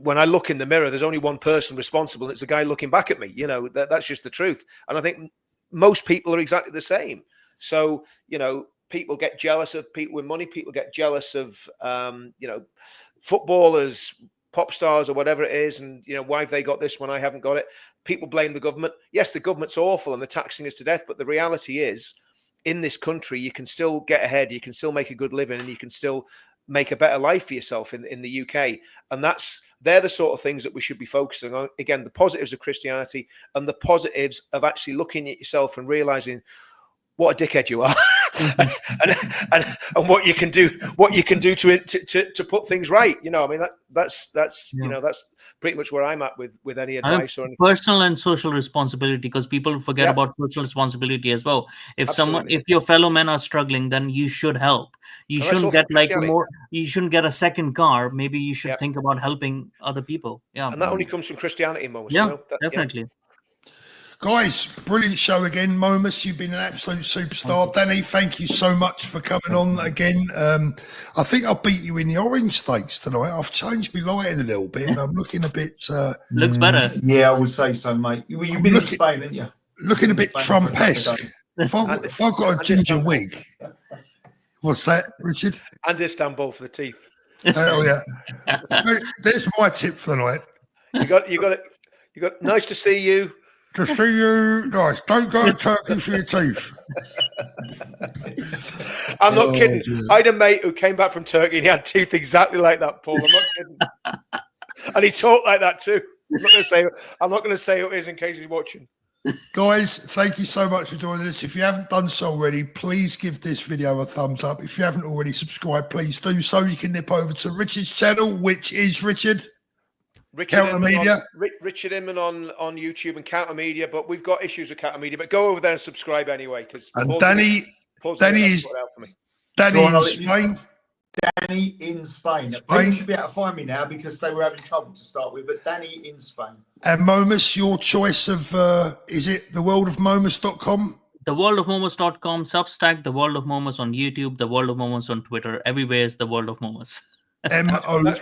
when I look in the mirror, there's only one person responsible. And it's the guy looking back at me. You know, that's just the truth. And I think most people are exactly the same. So, you know, people get jealous of people with money. People get jealous of, you know, footballers, pop stars or whatever it is. And, you know, why have they got this when I haven't got it? People blame the government. Yes, the government's awful and they're taxing us to death. But the reality is, in this country, you can still get ahead. You can still make a good living and you can still make a better life for yourself in the UK. And they're the sort of things that we should be focusing on. Again, the positives of Christianity and the positives of actually looking at yourself and realizing what a dickhead you are and what you can do to put things right. You know, I mean, that's you know, that's pretty much where I'm at with any advice or anything. Personal and social responsibility, because people forget about social responsibility as well. If your fellow men are struggling, then you should help. You shouldn't get you shouldn't get a second car. Maybe you should think about helping other people. Yeah. And that only comes from Christianity, Momus. Yeah, you know? definitely. Yeah. Guys, brilliant show again. Momus, you've been an absolute superstar. Danny, thank you so much for coming on again. I think I'll beat you in the orange stakes tonight. I've changed my lighting a little bit and I'm looking a bit... looks better. Yeah, I would say so, mate. You've been in Spain, haven't you? Looking a bit Trump-esque. If I've got a ginger wig... What's that, Richard? And Istanbul for the teeth. Oh, yeah. There's my tip for the night. You got nice to see you. To see you, nice. Don't go to Turkey for your teeth. I'm not kidding. I had a mate who came back from Turkey and he had teeth exactly like that, Paul. I'm not kidding. And he talked like that too. I'm not going to say who it is in case he's watching. Guys, thank you so much for joining us. If you haven't done so already, please give this video a thumbs up. If you haven't already subscribed, please do so. You can nip over to Richard's channel, which is Richard Inman Richard Inman on YouTube and Counter Media, but we've got issues with Counter Media. But go over there and subscribe anyway, because Danny is in Spain. Danny in Spain. People should be able to find me now because they were having trouble to start with. But Danny in Spain. And Momus, your choice of is it theworldofmomus.com? Theworldofmomus.com, Substack, The World of Momus on YouTube, The World of Momus on Twitter. Everywhere is The World of Momus. MOMUS.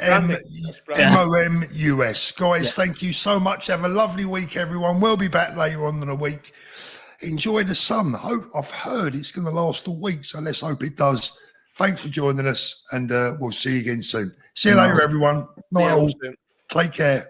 Guys, thank you so much. Have a lovely week, everyone. We'll be back later on in the week. Enjoy the sun. I've heard it's going to last a week, so let's hope it does. Thanks for joining us, and we'll see you again soon. See you later, everyone. Night all. Take care.